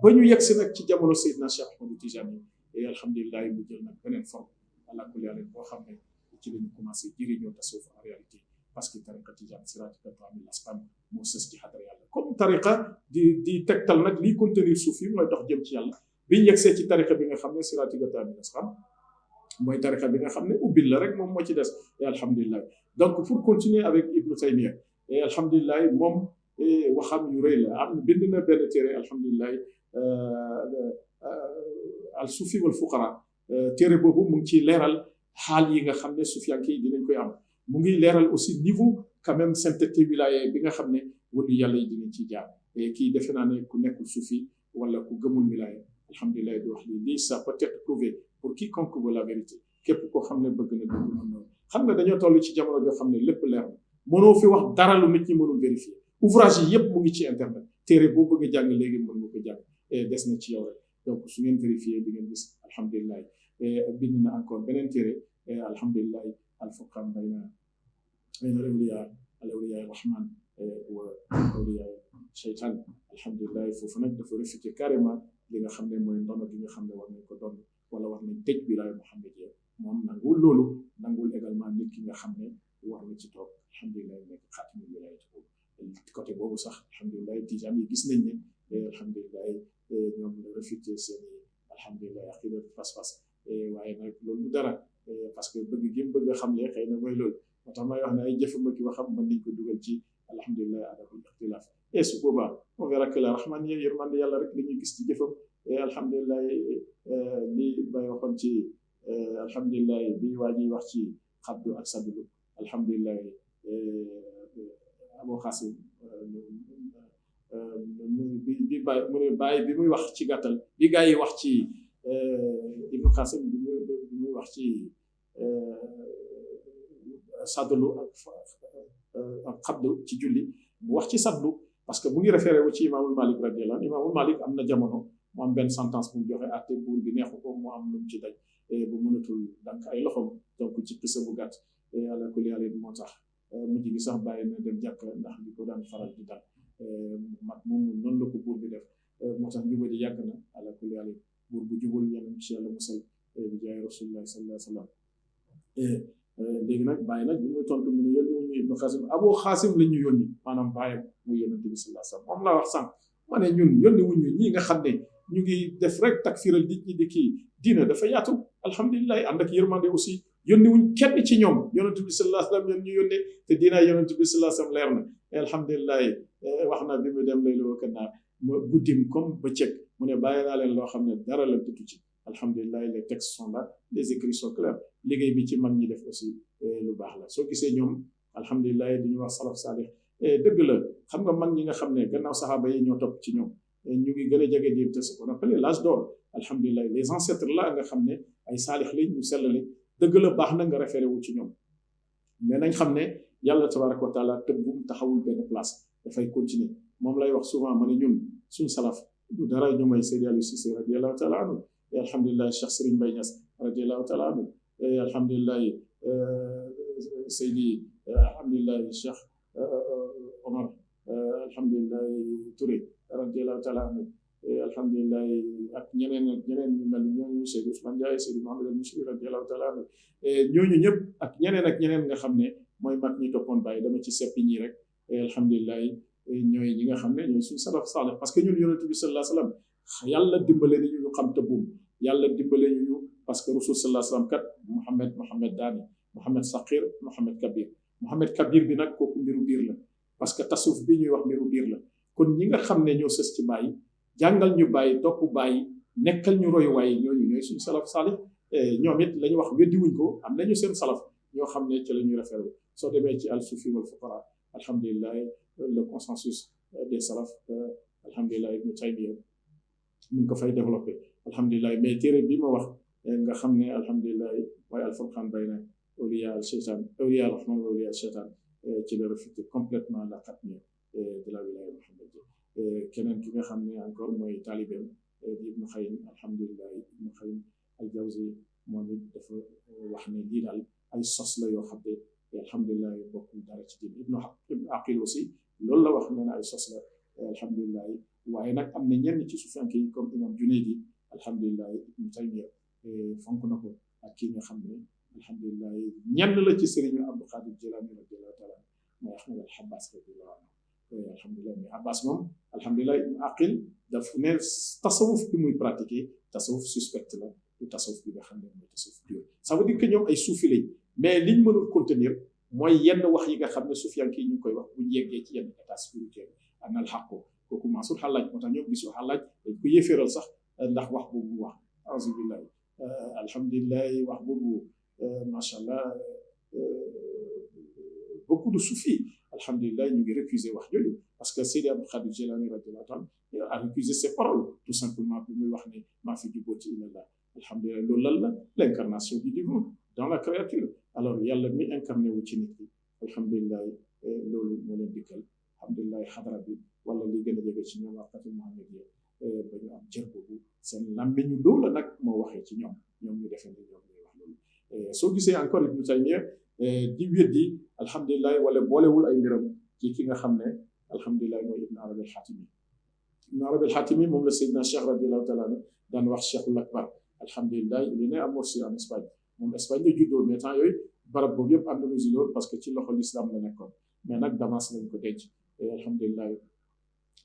ba ñu yegg si nag ci jamono Seydina Cheikh Ahmadou Tijani et alhamdulilah mu jël nag beneen forme ala kulli yàlla boo xam ne ci lañu commencé jëriñoo tasawuf en réalité parce que tariqa Tijani siratika tamil asqam moo sës ci xadara yàlla comme tariqa di tegtal nag liy contenir suuf yi mooy dox jëm ci yàlla biñ yegsee ci tariqa bi nga xam ne siratika tamil asqam mooy tariqa bi nga xam ne ubbil la rek moom moo ci des et alhamdulilah donc pour continuer avec Ibn Taymiyyah et alhamdulilah moom waxam yu rëy la am bind na benn téere alhamdulilah al suufi wal fuqara téere boobu mu ngi ciy leeral xaal yi nga xam ne sufiyanke yi dinañ koy am mu ngi leeral aussi niveau quand même sainteté wilaya bi nga xam ne wali yàlla yi dinañ ci jaar et kii defe naa ne ku nekkul sufi wala ku gëmul wilaya alhamdulilah di wax lii ça peut être prouvé pour quiconque veut la vérité képp koo xam ne bëgg na dëgg mën noonu xam nga dañoo toll ci jamono joo xam ne lépp leer na mënoo fi wax dara lu nit ñi mënul vérifier ouvrage yi yëpp mu ngi ci internet téere boo bëgg a jàng léegi mën nga ko jàng et des na ci yow rek donc su ngeen vérifier di ngeen gis alhamdulilah bind na encore beneen téere alhamdulilah alfurqan bayna al-awliya rahman wa awliya shaytan alhamdulilah foofu nag dafa réfuté carrément li nga xam ne mooy ndono bi nga xam ne war nañ ko doon wala wax nañ tëj wilaaya Muhammadiyya moom nangul loolu nangul également nit ki nga xam ne war na ci toog alhamdulilah nekk xaatimul wilaaya côté boobu sax alhamdulilah tijaan yi gis nañ ne alhamdulilah ñoom la réfuté seen alhamdulilah aqida pas-pas waaye nag loolu dara parce que bëgg gi bëgg a xam le xëy na mooy loolu moo tax may wax ne ay jëfama ki waxam mën nañ ko dugal ci alhamdulilah adabul ixtilaaf et su boobaa on verra que la rahman yi yërmande yàlla rek li ñuy gis ci jëfam alhamdulilah li bay waxoon ci alhamdulilah bi waa ji wax ci xabdu ak sadulu alhamdulilah Abu Xaasim bi bàyyi mu ne bàyyi bi muy wax ci gàttal bi gaa yi wax ci Ibnu Xaasim bi muy wax ci sadulu ak xabdu ci julli mu wax ci sadlu parce que mu ngi référé wu ci imaamul Malik radiyallahu anhu imaamul Malik am na jamono mu am benn sentence bu mu joxe àtte buur bi neexu ko mu am lu mu ci daj bu mënatul dank ay loxoom donc ci kisa bu gàtt ala kulli haal moo tax mujj gi sax bàyyi na dem jàkk ndax li ko daan faral di dal mag moom noonu la ko buur bi def moo tax njubadi yàgg na ala kulli haal buur bu jubul yàlla ci yàlla musal bi jaay rasulullah sallallahu alayhi wa sallam léegi nag bàyyi nag bi muy tontu mu ne yónni wuñu ibnu xaasim abu xaasim la ñu yónni maanaam bàyyam muy yonente bi sallallahu alayhi wa sallam moom laa wax sànq ma ne ñun yónni wuñu ñii nga xam ne ñu ngi def rek takfiral nit ñi di kii diina dafa yaatu alhamdulilah ànd ak yërmande aussi yónni wuñ kenn ci ñoom yonente bi sallallahu alayhi wa sallam ñoom ñu yónnee te diina yonente bi sallallahu alayhi wa sallam leer na alhamdulilah wax na bi mu dem lay loo kannaar ma guddim comme bëccëg mu ne bàyyi naa leen loo xam ne dara la tutu ci alhamdulilah les textes sont là les écrits sont clairs liggéey bi ci mag ñi def aussi lu baax la soo gisee ñoom alhamdulilah dañuy wax salaf salih dëgg la xam nga mag ñi nga xam ne gannaaw saxaaba yi ñoo topp ci ñoom ñu ngi gën a jege diir te ce qu'on appelle l'âge d'or alhamdulilah les ancêtres là nga xam ne ay saalix lañ ñu sell lañ dëgg la baax na nga référé wu ci ñoom mais nañ xam ne yàlla tabaraka wa taala tëbbum taxawul benn place dafay continuer moom lay wax souvent ma ne ñun suñ salaf du dara ñu may Seydi Aliou Cissé radiallahu taala anhu alhamdulilah Cheikh Serigne Mbaye Niass radiallahu taala anhu alhamdulilah Seydi alhamdulilah Cheikh Omar alhamdulilah Touré radiallahu taala anhu alhamdulilah ak ñeneen ñu mel ñooñu Seydi Ousmane Ndiaye Seydi Mohamed El Mouchri radiallahu taala anhu ñooñu ñëpp ak ñeneen nga xam ne mooy mag ñi toppoon bàyyi dama ci seppi ñii rek alhamdulilah ñooy ñi nga xam ne ñooy suñu salaf salih parce que ñun yonent bi sallallahu alayhi wa sallam yàlla dimbale ni ñu xam tëbbum yàlla dimbale ñu parce que rasul sallallahu alayhi wa sallam kat Mohamed daani Mohamed Saqir Mohamed Kabir bi nag kooku mbiru biir la parce que tasawuf bi ñuy wax mbiru biir la kon ñi nga xam ne ñoo sës ci bàyyi jàngal ñu bàyyi topp bàyyi nekkal ñu royuwaay ñooñu ñooy suñu salaf salih ñoom it la ñu wax weddi wuñ ko am nañu seen salaf ñoo xam ne ci la ñuy référé soo demee ci al sufi wal fuqara alhamdulilah le consensus des salaf alhamdulilah ibnu Taymiya mu ngi ko fay développé alhamdulilah mais téere bi ma wax nga xam ne alhamdulilah mooy al furqan bayna awliya al shaytan awliya al rahman wa awliya al shaytan ci la réfuté complètement la xatmiya de la wilaya muhammadiya keneen ki nga xam ne encore mooy taalibeem di ibnu Xayyim alhamdulilah ibnu Xayyim al Jawzi moom it dafa wax ne lii daal ay sos la yoo xam ne alhamdulilah bokkul dara ci diin ibnu Aqil aussi loolu la wax nee na ay sos la alhamdulilah waaye nag am na ñenn ci sufiyanke yi comme imam Junaydi alhamdulilah ibnu Taymiya fonk na ko ak kii nga xam ne alhamdulilah ñenn la ci sëriñu Abdul Qadir Jilani radiyallahu taala mooy Ahmad al Abbas radiyallahu anhu alhamdulilah mais Abbas moom alhamdulilah ibnu Aqil daf ne tasawuf bi muy pratiquer tasawuf suspect la du tasawuf bi nga xam ne mooy tasawuf pur ça veut dire que ñoom ay suufi lañ mais liñ mënul contenir mooy yenn wax yi nga xam ne sufiyanke yi ñu ngi koy wax bu ñu yeggee ci yenn état spirituel am na xàqu kooku Mansour Xallaaj moo tax ñoom gisul Xallaaj dañ ko yéeféeral sax ndax wax boobu wax alhamdulilah alhamdulilah wax boobu macha allah beaucoup de soufis alhamdulilah ñu ngi récuser wax jooju parce que Seydi Abdul Qadir Jilani radiyallahu anhu a récusé ses paroles tout simplement bi muy wax ne maa fi jubbooti illallah alhamdulilah loolu lan la l'incarnation du divin dans la créature alors yàlla mi incarné wu ci nit ki alhamdulilah loolu moo leen dikkal alhamdulilah xadara bi wala li gën a jege ci ñoom waqati Muhammad yi ba ñu am jër boobu seen làmmiñu loola nag moo waxee ci ñoom ñu defee ne ñoom ñuy wax loolu soo gisee encore Ibnu Taymiya di weddi alhamdulilah wala boolewul ay mbiram ci ki nga xam ne alhamdulilah mooy Ibn Arabi al-Xaatimi Ibn Arabi al-Xaatimi moom la Seydina Cheikh radiyallahu taala anhu daan wax Cheikhul Akbar alhamdulilah il est né à Murcie en Espagne moom Espagne la juddoo mais temps yooyu barab boobu yëpp Andalousie loolu parce que ci loxo l'islam la nekkoon mais nag Damas lañ ko denc alhamdulilah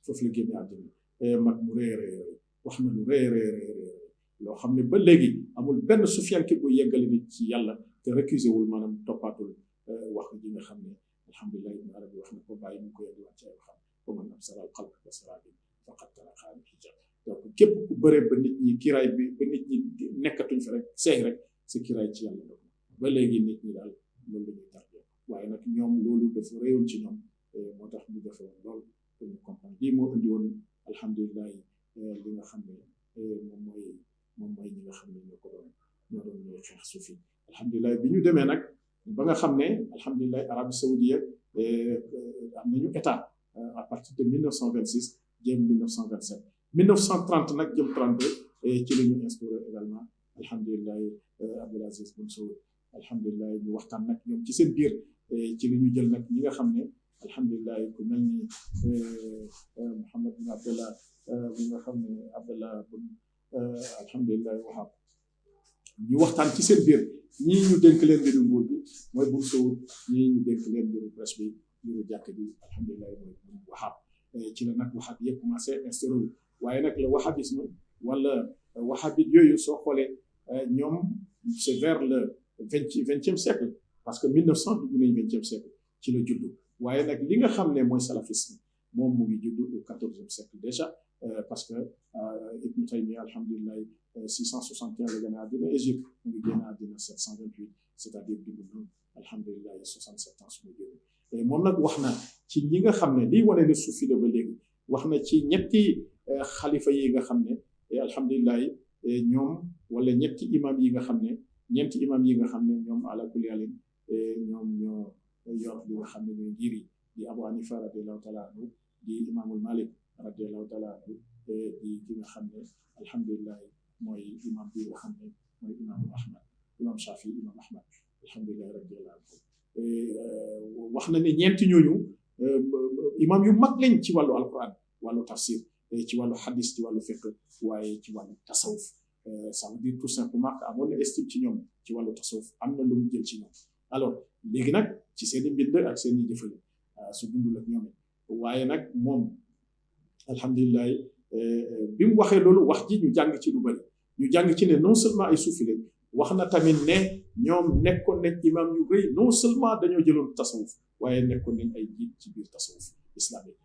foofu la génne àddina mag mu rëy wax na lu rëy loo xam ne ba léegi amul benn sufiyanke bu yeggale nit ci yàlla te récusé wul maanaam toppaatul wax ji nga xam ne alhamdulilah Ibn Arabi wax na ko bàyyi mu ko yeddiwaat ci ay waxam ko man absara al qalb wa sarabin faqad taraqa al hijab donc képp ku bëree ba nit ñi kiraay bi ba nit ñi nekkatuñ fi rek seey rek sa kiraay ci yàlla la ba léegi nit ñi daal loolu la ñuy tardé waaye nag ñoom loolu dafa réyoon ci ñoom moo tax ñu defe woon lool pour ñu comprendre lii moo indi woon alhamdulilah li nga xam ne moom mooy ñi nga xam ne ñoo doon ñooy xeex suufi alhamdulilah bi ñu demee nag ba nga xam ne alhamdulilah Arabie Saoudite am nañu état à partir de 1926 jéem 1927 1930 nag jëm 32 ci la ñu instauré également alhamdulilah Abdoul Aziz Bun Saoud alhamdulilah ñu waxtaan nag ñoom ci seen biir ci la ñu jël nag ñi nga xam ne alhamdulilah ku mel ni Mouhamed bin Abdallah bi nga xam ne Abdallah bun alhamdulilah Wahab ñu waxtaan ci seen biir ñii ñu dénk leen mbiru nguur bi mooy Bun Saoud ñii ñu dénk leen mbiru presse bi mbiru jàkk bi alhamdulilah mooy bun Wahab ci la nag Wahab yëpp commencé instauré wu waaye nag le wahhabisme wala wahhabite yooyu soo xoolee ñoom c'est vers le vingtième siècle parce que 1900 dugg nañ 20e siècle ci la juddu waaye nag li nga xam ne mooy salafisme moom mu ngi juddu au 14e siècle déjà parce que Ibn Taymiya alhamdulilah 661 la gën a àddina Égypte mu ngi génn àddina 728 c'est-à-dire dugg na alhamdulilah 67 ans suñu jëlee moom nag wax na ci ñi nga xam ne liy wane ne suufi la ba léegi wax na ci ñetti xalifa yi nga xam ne alhamdulilah ñoom wala ñetti imam yi nga xam ne ñeenti imam yi nga xam ne ñoom ala kulli alin ñoom ñoo yor li nga xam ne ñooy ngir yi di Abu Hanifa radiallahu taala anhu di imaamul Malik radiallahu taala anhu di ki nga xam ne alhamdulilah mooy imam bi nga xam ne mooy imaamul Ahmad imam Shafi imam Ahmad alhamdulilah radiallahu anhu wax na ne ñeenti ñooñu imam yu mag lañ ci wàllu alquran wàllu tafsir ci wàllu hadis ci wàllu fiqh waaye ci wàllu tasawuf ça veut dire tout simplement que amoon na estime ci ñoom ci wàllu tasawuf am na lu mu jël ci ñoom alors léegi nag ci seen i mbind ak seen i jëfale su dundul ak ñoom waaye nag moom alhamdulilah bi mu waxee loolu wax ji ñu jàng ci lu bari ñu jàng ci ne non seulement ay suufi lañ wax na tamit ne ñoom nekkoon nañ imam yu rëy non seulement dañoo jëloon tasawuf waaye nekkoon nañ ay jiit ci biir tasawuf islamique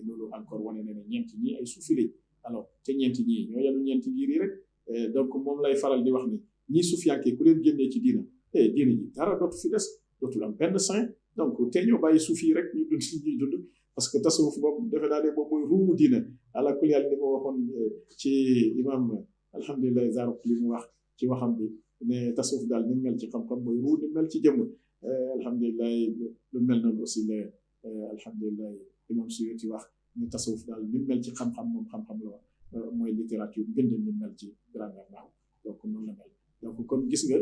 loolu encore wane na ne ñeenti ñii ay suufi lañ alors te ñeenti ñii ñoo yanu ñeenti ngir yi rek donc moom lay faral di wax ni ñii suufiyanke ku leen génnee ci diina diina ji dara dootu fi des dootul am benn saint donc te ñoo bàyyi suufi yi rek ñu dund ñuy dund parce que tasawuf moom defe naa ne moom mooy ruumu diina ala kulli yàlla ni ma waxoon ci imam alhamdulilah Zarruq li mu wax ci waxam bi ne tasawuf daal ni mel ci xam-xam mooy ruu ni mel ci jëmm alhamdulilah lu mel noonu aussi la alhamdulilah imam Suyuti wax ni tasawuf daal ni mel ci xam-xam moom xam-xam la wax mooy littérature bind ni mel ci grammaire naaw donc noonu la mel donc kon gis nga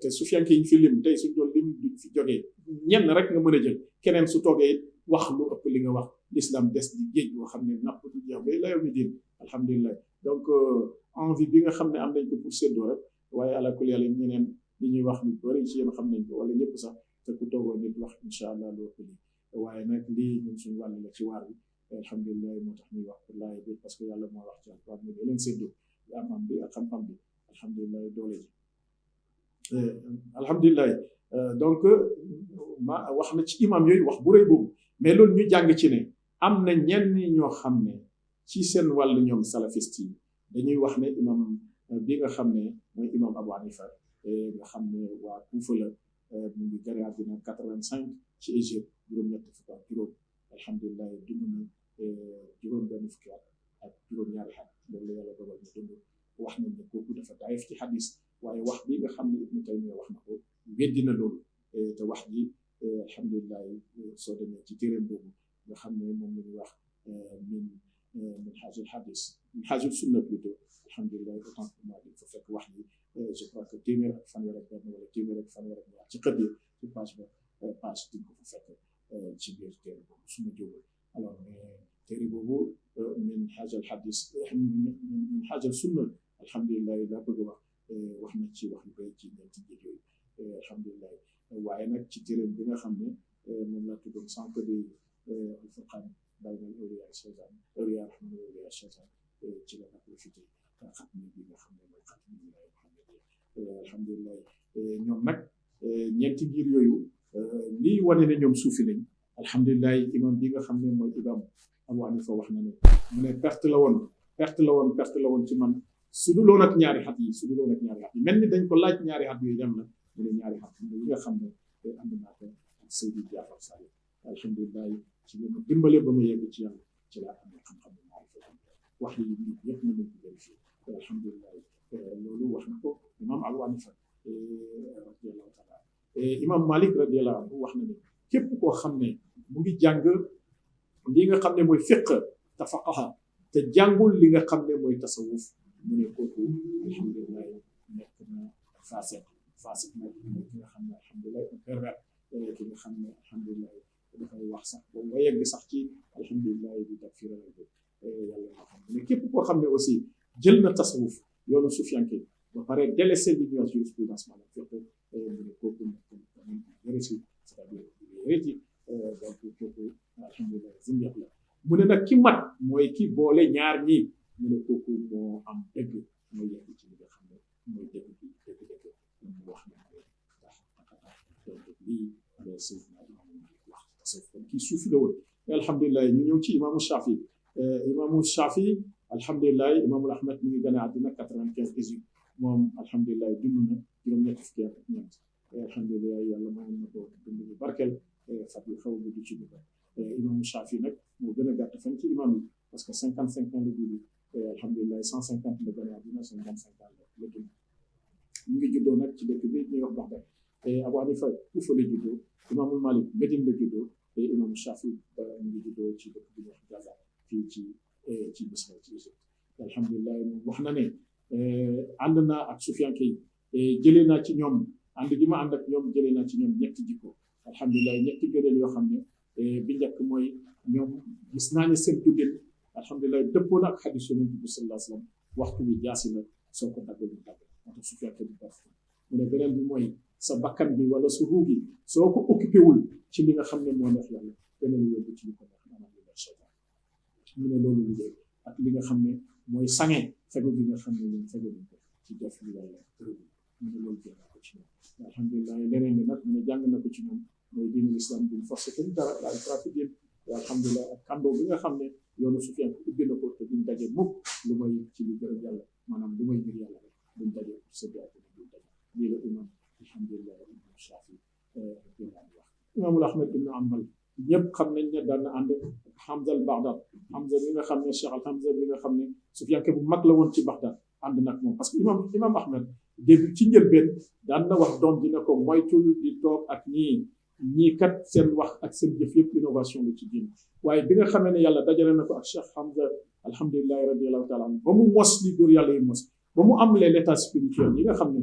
te sufiyanke yi ñu fi lim tey suñ doon lim duñ fi jógee ñenn rek nga mën a jël keneen su toogee wax lu ëpp li nga wax l'islam des di géej boo xam ne napp du jeex ba la yow mi diin alhamdulilah donc envie bi nga xam ne am nañ ko pour séddoo rek waaye ala kulli yàlla ñeneen li ñuy wax ñu bëri ci yéen xam nañ ko wala ñëpp sax te ku toogoo nit wax incha allah lu ëpp lii waaye nag lii ñun suñu wàll la ci waar bi alhamdulilah moo tax ñuy wax pour laay bi parce que yàlla moo wax ci alquran ne leen séddoo am bi ak xam-xam bi alhamdulilah doole ji alhamdulilah donc ma wax na ci imam yooyu wax bu rëy boobu mais loolu ñu jàng ci ne am na ñenn ñoo xam ne ci seen wàll ñoom salafiste yi dañuy wax ne imam bi nga xam ne mooy imam Abu Hanifa nga xam ne waa Kuufa la mu ngi gane àddina 85 ci Égypte juróom-ñett fukki at juróom alhamdulilah dund na juróom-benn fukki at ak juróom-ñaari at loolu la yàlla dogal ñu dund wax nañ ne kooku dafa daayif ci xadis waaye wax bi nga xam ne Ibnu Taymiya wax na ko weddi na loolu te wax ji alhamdulilah soo demee ci téeréem boobu nga xam ne moom la ñuy wax min haajul hadis min haajul sunna plutôt alhamdulilah autant pour moi di fa fekk wax ji je crois que téeméer ak fanweer ak benn wala téeméer ak fanweer ak ñaar ci xët yi ci page ba page di ko fa fekk ci biir téere boobu suma jógul alors téere boobu min haajul hadis min haajul sunna alhamdulilah daa bëgg wax wax na ci wax yu bëri ci ñeenti géej yooyu alhamdulilah waaye nag ci téeréem bi nga xam ne moom laa tuddoon sànq di alfurqaan bayna awliya shaytaan awliya rahmaan wa awliya shaytaan ci la nag la fi tey xam ne bi nga xam ne mooy xam ne wilaaya muhammadiya alhamdulilah ñoom nag ñeenti ngir yooyu lii wane ne ñoom suufi lañ alhamdulilah imam bi nga xam ne mooy imam Abu Hanifa wax na ne mu ne perte la woon ci man su dul woon ak ñaari xat yi mel ni dañ ko laaj ñaari xat yooyu dem na mu ne ñaari xat yi nga xam ne ànd naa ko ak Seydi Jaafar Saalih alhamdulilah ci la ma dimbale ba ma yegg ci yàlla ci laa amee xam-xam bu maarifa wax yi yëpp na nañ ko vérifié alhamdulilah loolu wax na ko imam Abu Hanifa radiallahu taala imam Malik radiallahu anhu wax na ne képp koo xam ne mu ngi jàng li nga xam ne mooy fiqh tafaqaha te jàngul li nga xam ne mooy tasawuf mu ne kooku alhamdulilah nekk na faasiq nag mooy ki nga xam ne alhamdulilah un pervers ki nga xam ne alhamdulilah dafay wax sax ba nga yegg sax ci alhamdulilah di takfir yàlla moo xam ne képp koo xam ne aussi jël na tasawuf yoonu sufiyanke ba pare délaissé li ñuy wax jurisprudence maanaam fekk mu ne kooku nekk hérétique c'est-à-dire hérétique donc kooku alhamdulilah zindiq la mu ne nag ki mat mooy ki boole ñaar ñi mu ne kooku moo am dëgg mooy yegg ci li nga xam ne mooy dëgg bi dëgg mu wax ne lii Seydina Imaamu Maalik wax tasawuf kon kii suufi la woon alhamdulilah ñu ñëw ci imaamu Shafi alhamdulilah imaamul Ahmad mi ngi gën a àddina 95 Égypte moom alhamdulilah dund na juróom-ñetti fukki at ak ñeent alhamdulilah yàlla mayoon na ko dund bu barkeel fat yi xaw a gudd ci dugub imaamu Shafi nag moo gën a gàtt fan ci imaam yi parce que 55 ans la dund alhamdulilah 150 la gën a àddina 55 ans la dund mu ngi juddoo nag ci dëkk bi ñuy wax Bagdad Abu Hanifa Kufa la juddoo imaamul Malik Médine la juddoo te imaamu Shafi mu ngi juddoo ci dëkk bi ñuy wax Gaza fii ci Misra ci Égypte alhamdulilah moom wax na ne ànd naa ak sufiyanke yi jëlee naa ci ñoom ànd gi ma ànd ak ñoom jëlee naa ci ñoom ñetti jikko alhamdulilah ñetti gëneel yoo xam ne bi njëkk mooy ñoom gis naa ne seen dundin alhamdulilah dëppoo na ak xadis yonent bi sallallahu alayhi wa sallam waxtu bi jaasi la soo ko dagg du dagg moo tax sufiyanke bi def mu ne beneen bi mooy sa bakkan bi wala sa ruu gi soo ko occupé wul ci li nga xam ne moo neex yàlla beneen yóbbu ci li ko neex maanaam li neex seytaan mu ne loolu liggéey ak li nga xam ne mooy sange fegu bi nga xam ne ñun fegu nañ ko ci def li yàlla tërëbi mu ne loolu jàng ko ci ñoom alhamdulilah leneen ni nag mu ne jàng na ko ci ñoom mooy diinul islam duñ forcé kenn dara daal trafiquin alhamdulilah ak kandoo bi nga xam ne yoonu Sufyaan ko ubbi na ko te duñ daje mukk lu may ci li gërëm yàlla maanaam lu may ngir yàlla rek duñ daje pour sa biat duñ daje lii la imam alhamdulilah imam Shafi wax imaamul Ahmad ibn Hanbal ñëpp xam nañ ne daan na ànd ak Hamza al Baghdad Hamza bi nga xam ne Cheikh al Hamza bi nga xam ne Sufyaanke bu mag la woon ci Baghdad ànd nag moom parce que imam Ahmad début ci njëlbeen daan na wax doom dina ko moytul di toog ak ñii kat seen wax ak seen jëf yëpp innovation la ci diine waaye bi nga xamee ne yàlla dajale na ko ak Cheikh Hamza alhamdulilahi radiallahu taala anhu ba mu mos li góor yàlla yi mos ba mu am les états spirituels yi nga xam ne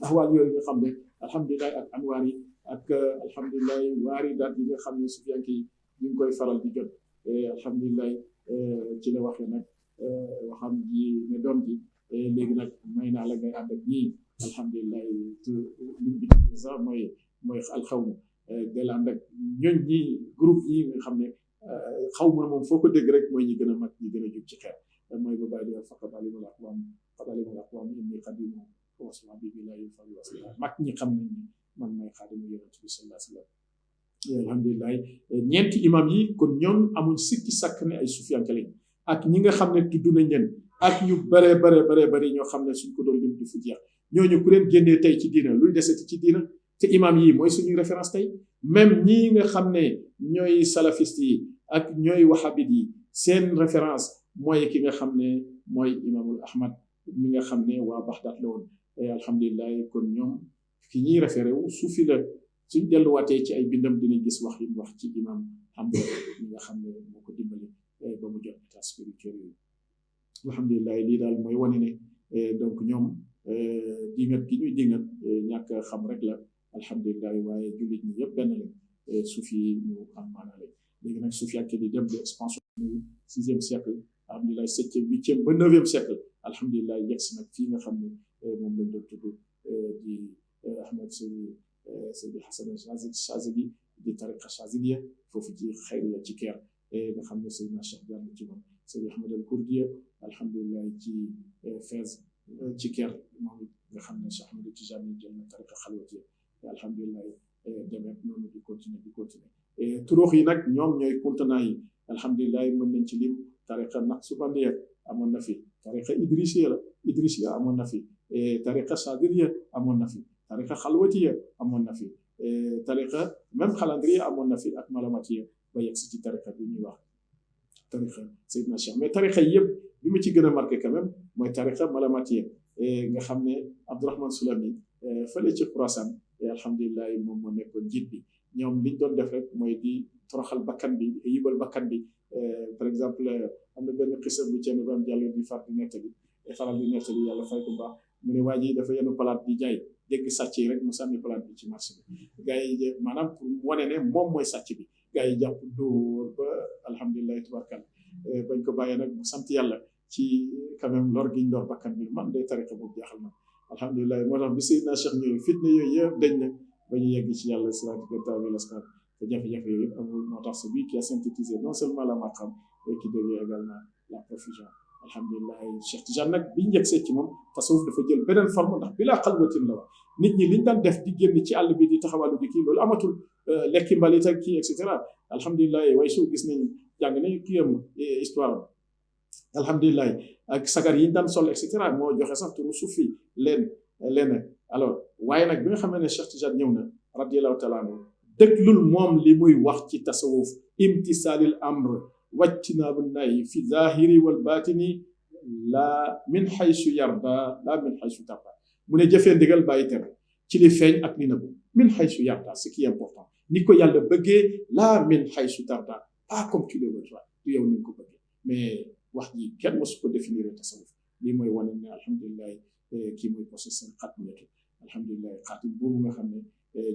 ahwaal yooyu nga xam ne alhamdulilah ak anwaar yi ak alhamdulilah waari daal yi nga xam ne Sufyaanke yi ñu ngi koy faral di jot alhamdulilah ci la waxee nag waxam ji ne doom ji léegi nag may naa la ngay ànd ak ñii alhamdulilah lim bi sax mooy alxawma del ànd ak ñooñ ñi groupe yi nga xam ne xaw ma moom foo ko dégg rek mooy ñi gën a mag ñi gën a jub ci xeet mooy ba bàyyi di wax faqad alimul aqwaam inni xadimu wasma bi billahi fa wasila mag ñi xam nañ ni man may xaadimu yonent bi sallallahu alayhi wa sallam alhamdulilah ñeenti imam yi kon ñoom amuñ sikki sàkk ne ay Sufyaanke lañ ak ñi nga xam ne tudd nañ leen ak ñu bare ñoo xam ne suñ ko doon lim du fu jeex ñooñu ku leen génnee tey ci diina luy deseti ci diina te imam yi mooy suñuy référence tey même ñii nga xam ne ñooy salafiste yi ak ñooy wahabit yi seen référence mooy ki nga xam ne mooy imaamul Ahmad mi nga xam ne waa Baxdaad la woon alhamdulilah kon ñoom ki ñuy référé wu suufi la suñ delluwaatee ci ay bindam dinañ gis wax yi wax ci imam Hamza mi nga xam ne moo ko dimbali ba mu jot état spirituel yi alhamdulilah lii daal mooy wane ne donc ñoom dingat gi ñuy dingat ñàkk xam rek la alhamdulilah waaye jullit ñi yëpp benn lañ suufi ñu am maanaa lañ léegi nag Sufyaanke di dem de expansion 6e siècle alhamdulilah 7e 8e ba 9e siècle alhamdulilah yegg si nag fii nga xam ne moom lañ doon tudd di Ahmad Seydi Hasan Chazili di tariqa Chaziliya foofu ci Xayriya ci Caire nga xam ne Seydina Cheikh Diagne ci moom Seydi Ahmad al Kurdiya alhamdulilah ci Fès ci Caire moom nga xam ne Cheikh Ahmad Tijani jël na tariqa xalwatiya alhamdulilah demeet noonu di continuer turuux yi nag ñoom ñooy contenant yi alhamdulilah mën nañ ci lim tariqa Naqshbandiya amoon na fi tariqa Idrisiya amoon na fi tariqa Chadiliya amoon na fi tariqa xalwatiya amoon na fi tariqa même xalandriya amoon na fi ak malamatiya ba yegg si ci tariqa bi ñuy wax tariqa Seydina Cheikh mais tariqa yi yëpp bi mu ci gën a marqué quand même mooy tariqa malamatiya nga xam ne Abdourahman Sulami fële ci Xuraasaan alhamdulilah moom moo nekkoon njiit bi ñoom liñ doon def rek mooy di toroxal bakkan bi yibal bakkan bi par exemple am na benn xisa bu Thierno Ibrahima Diallo di faral di nettali yàlla fay ko baax mu ne waa ji dafa yenu palaat di jaay dégg sàcc yi rek mu sànni palaat bi ci marché bi gars yi maanaam pour wane ne moom mooy sàcc bi gars yi jàpp dóor ba alhamdulilah tubarkalla bañ ko bàyyee nag mu sant yàlla ci quand même lor giñ lor bakkan bi man day tariqa boobu jaaxal na alhamdulilah moo tax bi Seydina Cheikh ñëwee fitna yooyu yëpp dañ na ba ñu yegg ci yàlla siraatal te jafe-jafe yooyu yëpp amul moo tax c'est lui qui a synthétisé non seulement la maqam mais qui devient également la profusion alhamdulilah Cheikh Tidiane nag biñu yegsee ci moom tasawuf dafa jël beneen forme ndax bilaa xalwatin la wax nit ñi liñ daan def di génn ci àll bi di taxawalu di kii loolu amatul lekki mbalit ak kii et cetera alhamdulilah way su gis nañu jàng nañu kii am histoire alhamdulilah ak sagar yi ñu daan sol et cetera moo joxe sax turu suufi leen alors waaye nag bi nga xamee ne Cheikh Tidiane ñëw na radiyallahu taala anhu déglul moom li muy wax ci tasawuf imtisaalil amr wajtinaabu nahi fi zahiri wal batini la min xaysu yarda la min xaysu tarda mu ne jëfee ndigal bàyyi tere ci li feeñ ak li nëbbu min xaysu yarda ce qui est important ni ko yàlla bëggee la min xaysu tarda pas comme tu le veux toi du yow ni ko bëggee mais wax ji kenn mosu ko définir tasawuf lii mooy wane ne alhamdulilah kii mooy processus xatmiyatu alhamdulilah xaatim boobu nga xam ne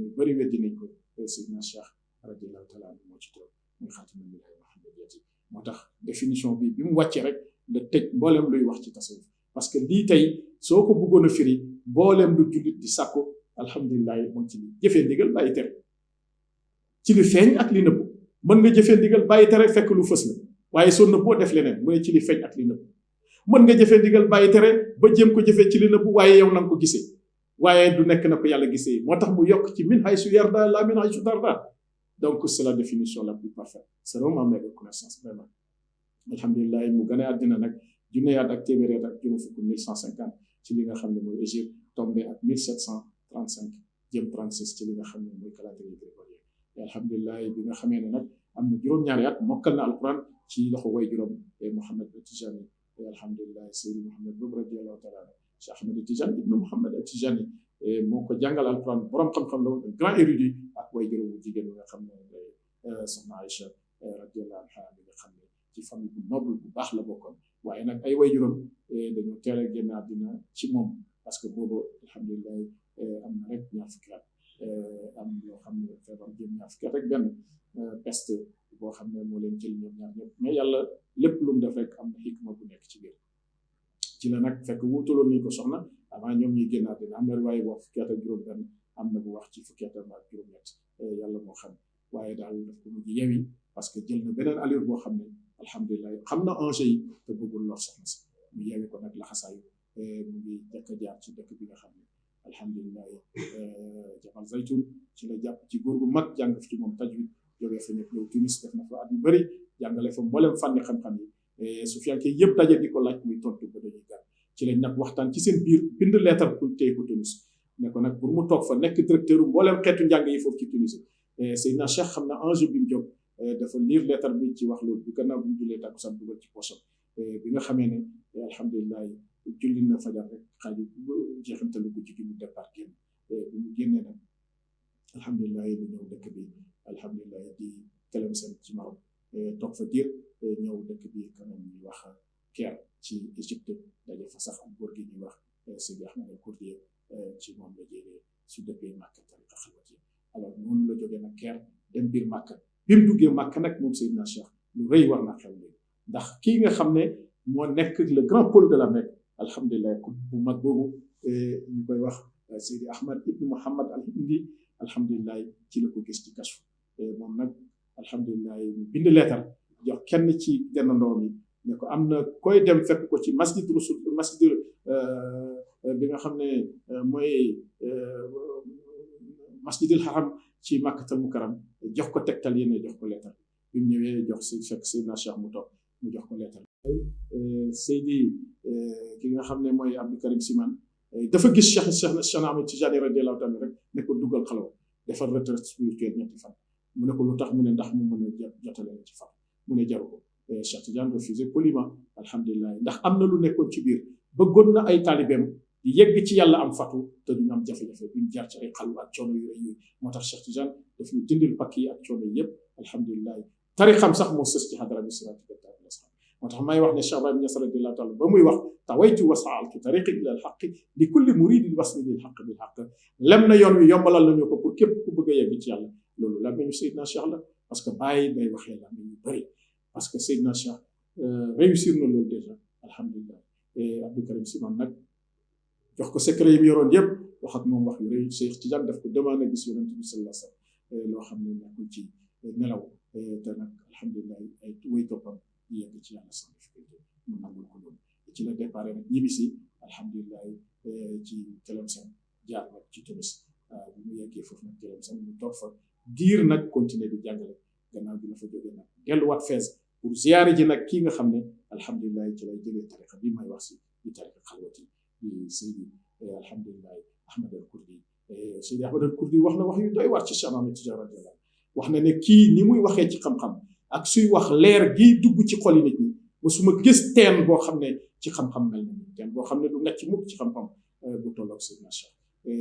ñu bëri weddi nañ ko Seydina Cheikh radiyallahu taala anhu moo ci toog muy xaatimul wilaaya muhammadiyati moo tax définition bi mu wàccee rek la tëj mboolem luy wax ci tasawuf parce que lii tey soo ko bëggoon a firi mboolem lu jullit di sàkku alhamdulilah moom ci lii jëfee ndigal bàyyi tere ci li feeñ ak li nëbbu mën nga jëfee ndigal bàyyi tere fekk lu fës la waaye soo nëbboo def leneen mu ne ci li feeñ ak li nëbbu mën nga jëfee ndigal bàyyi tere ba jéem ko jëfee ci li nëbbu waaye yow na nga ko gisee waaye du nekk na ko yàlla gisee moo tax mu yokk ci min haysu yarda la min haysu tarda donc c'est la définition la plus parfaite c'est vraiment ma reconnaissance vraiment alhamdulilah mu gën a àddina nag junneyaat ak téeméeri at ak juróom fukk 1150 ci li nga xam ne mooy Égypte tombé ak 1735 jëm 36 ci li nga xam ne mooy calendrier grégorien et alhamdulilah bi nga xamee ne nag am na juróom-ñaari at mokkal na alquran ci loxo way juróom Mouhamed Tijani et alhamdulilah Seydi Mouhamed boobu radiyallahu taala Cheikh Ahmed Tijani ibnu Mouhamed Tijani moo ko jàngal alquran borom xam-xam la woon grand érudit ak way juróom bu jigéen bi nga xam ne soxna Aïcha radiyallahu anha bi nga xam ne ci famille bu noble bu baax la bokkoon waaye nag ay way juróom dañoo teel a génn àddina ci moom parce que boobu alhamdulilah am na rek ñaar fukki at am loo xam ne feebar jëm ñaar fukki at rek benn peste boo xam ne moo leen jël ñoom ñaar ñëpp mais yàlla lépp lu mu def rek am na xikma bu nekk ci biir ci la nag fekk wutaloon nañ ko soxna avant ñoom ñuy génn àddina am na riwaay bu wax fukki at ak juróom benn am na bu wax ci fukki at ak juróom-ñett yàlla moo xam waaye daal daf ko mujj yewi parce que jël na beneen allure boo xam ne alhamdulilah xam na enjeu yi te bëggul lor soxna si mu yewi ko nag laxasaayu mu ngi jëkk a jaar ci dëkk bi nga xam ne alhamdulilah Jabal Zaytun ci la jàpp ci góor gu mag jàng fi ci moom tajwid jógee fa ñëpp ñëw Tunis def na fa at yu bëri jàngale fa mboolem fànni xam-xam yi Sufyaan ki yëpp daje di ko laaj muy tontu ba dañuy gàtt ci lañ nag waxtaan ci seen biir bind leetar pour téye ko Tunis ne ko nag pour mu toog fa nekk directeur mboolem xeetu njàng yi foofu ci Tunis Seydina Cheikh xam na enjeu bi mu jóg dafa lire leetar bi ci wax loolu bu gannaaw bu mu jullee takkusaan dugal ci poosam bi nga xamee ne alhamdulilah julli na fajar rek xaaju jeexantalu guddi gi mu départ génn bi mu génnee nag alhamdulilah di ñëw dëkk bi alhamdulilah di Tlemcen ci Maroc toog fa diir ñëw dëkk bi kanam ñuy wax Caire ci Égypte daje fa sax ak góor gi ñuy wax Seydi Ahmed al Kurdi ci moom la jëlee su dëppee Màkka tariqa xalwati alors noonu la jógee nag Caire dem biir Màkka bi mu duggee Màkka nag moom Seydina Cheikh lu rëy war naa xew léegi ndax kii nga xam ne moo nekk le grand pôle de la Mecque alhamdulilah bu mag boobu ñu koy wax Seydi Ahmad ibn Muhammad al Hindi alhamdulilah ci la ko gis ci kashfu moom nag alhamdulilah bind leetar jox kenn ci dennandoo mi ne ko am na koy dem fekk ko ci masjid rasul masjid bi nga xam ne mooy masjidil haram ci Makkatal Mukarram jox ko tegtal yéene jox ko leetar bi mu ñëwee jox si fekk Seydina Cheikh mu toog mu jox ko leetar Seydi ki nga xam ne mooy Abdou Karim Siman dafa gis Cheikh Ahmed Tijani radiyallahu taala rek ne ko dugal xalaw defar retraite spirituelle ñetti fan mu ne ko lu tax mu ne ndax mu mën a jotale ci fan mu ne jaru ko Cheikh Tidiane refusé poliment alhamdulilah ndax am na lu nekkoon ci biir bëggoon na ay taalibeem di yegg ci yàlla am fatu te duñu am jafe-jafe duñ jaar ci ay xalu ak coono yu rëy yooyu moo tax Cheikh Tidiane daf ñu dindil pakk yi ak coono yëpp alhamdulilah tarixam sax moo sës ci xadara bi sirati moo tax may wax ne Cheikh Ibrahim Niass radiyallahu taala ba muy wax tawaytu wa saaltu tariqi ila al xaqi li kulli muridin wasli lil xaq bil xaq lem na yoon wi yombalal nañu ko pour képp ku bëgg a yegg ci yàlla loolu la meñu Seydina Cheikh la parce que bàyyi day waxee la ñu bëri parce que Seydina Cheikh réussir na loolu déjà alhamdulilah Abdou Karim Siman nag jox ko secret yi mu yoroon yëpp wax ak moom wax yu rëy Cheikh Tidiane daf ko demandé gis yonent bi sallallahu alayhi wasallam loo xam ne nekkul ci nelaw te nag alhamdulilah ay way toppam yegg ci yàlla sans difficulté mu nangul ko loolu ci la départ nag ñibbisi alhamdulilah ci Tlemcen jaar nag ci Tunis bu mu yeggee foofu nag Tlemcen mu toog fa diir nag continuer di jàngale gannaaw bi la fa jógee nag delluwaat Fès pour ziyaare ji nag kii nga xam ne alhamdulilah ci lay jëlee tariqa bi may wax si di tariqa xalwati di Seydi alhamdulilah Ahmad al Kurdi Seydi Ahmad al Kurdi wax na wax yu doy waar ci Cheikh Ahmad Tidiane radiyallahu wax na ne kii ni muy waxee ci xam-xam ak suy wax leer gi dugg ci xoli nit ñi musuma gis teen boo xam ne ci xam-xam mel na teen boo xam ne du ngacc mukk ci xam-xam bu tolloog Seydina Cheikh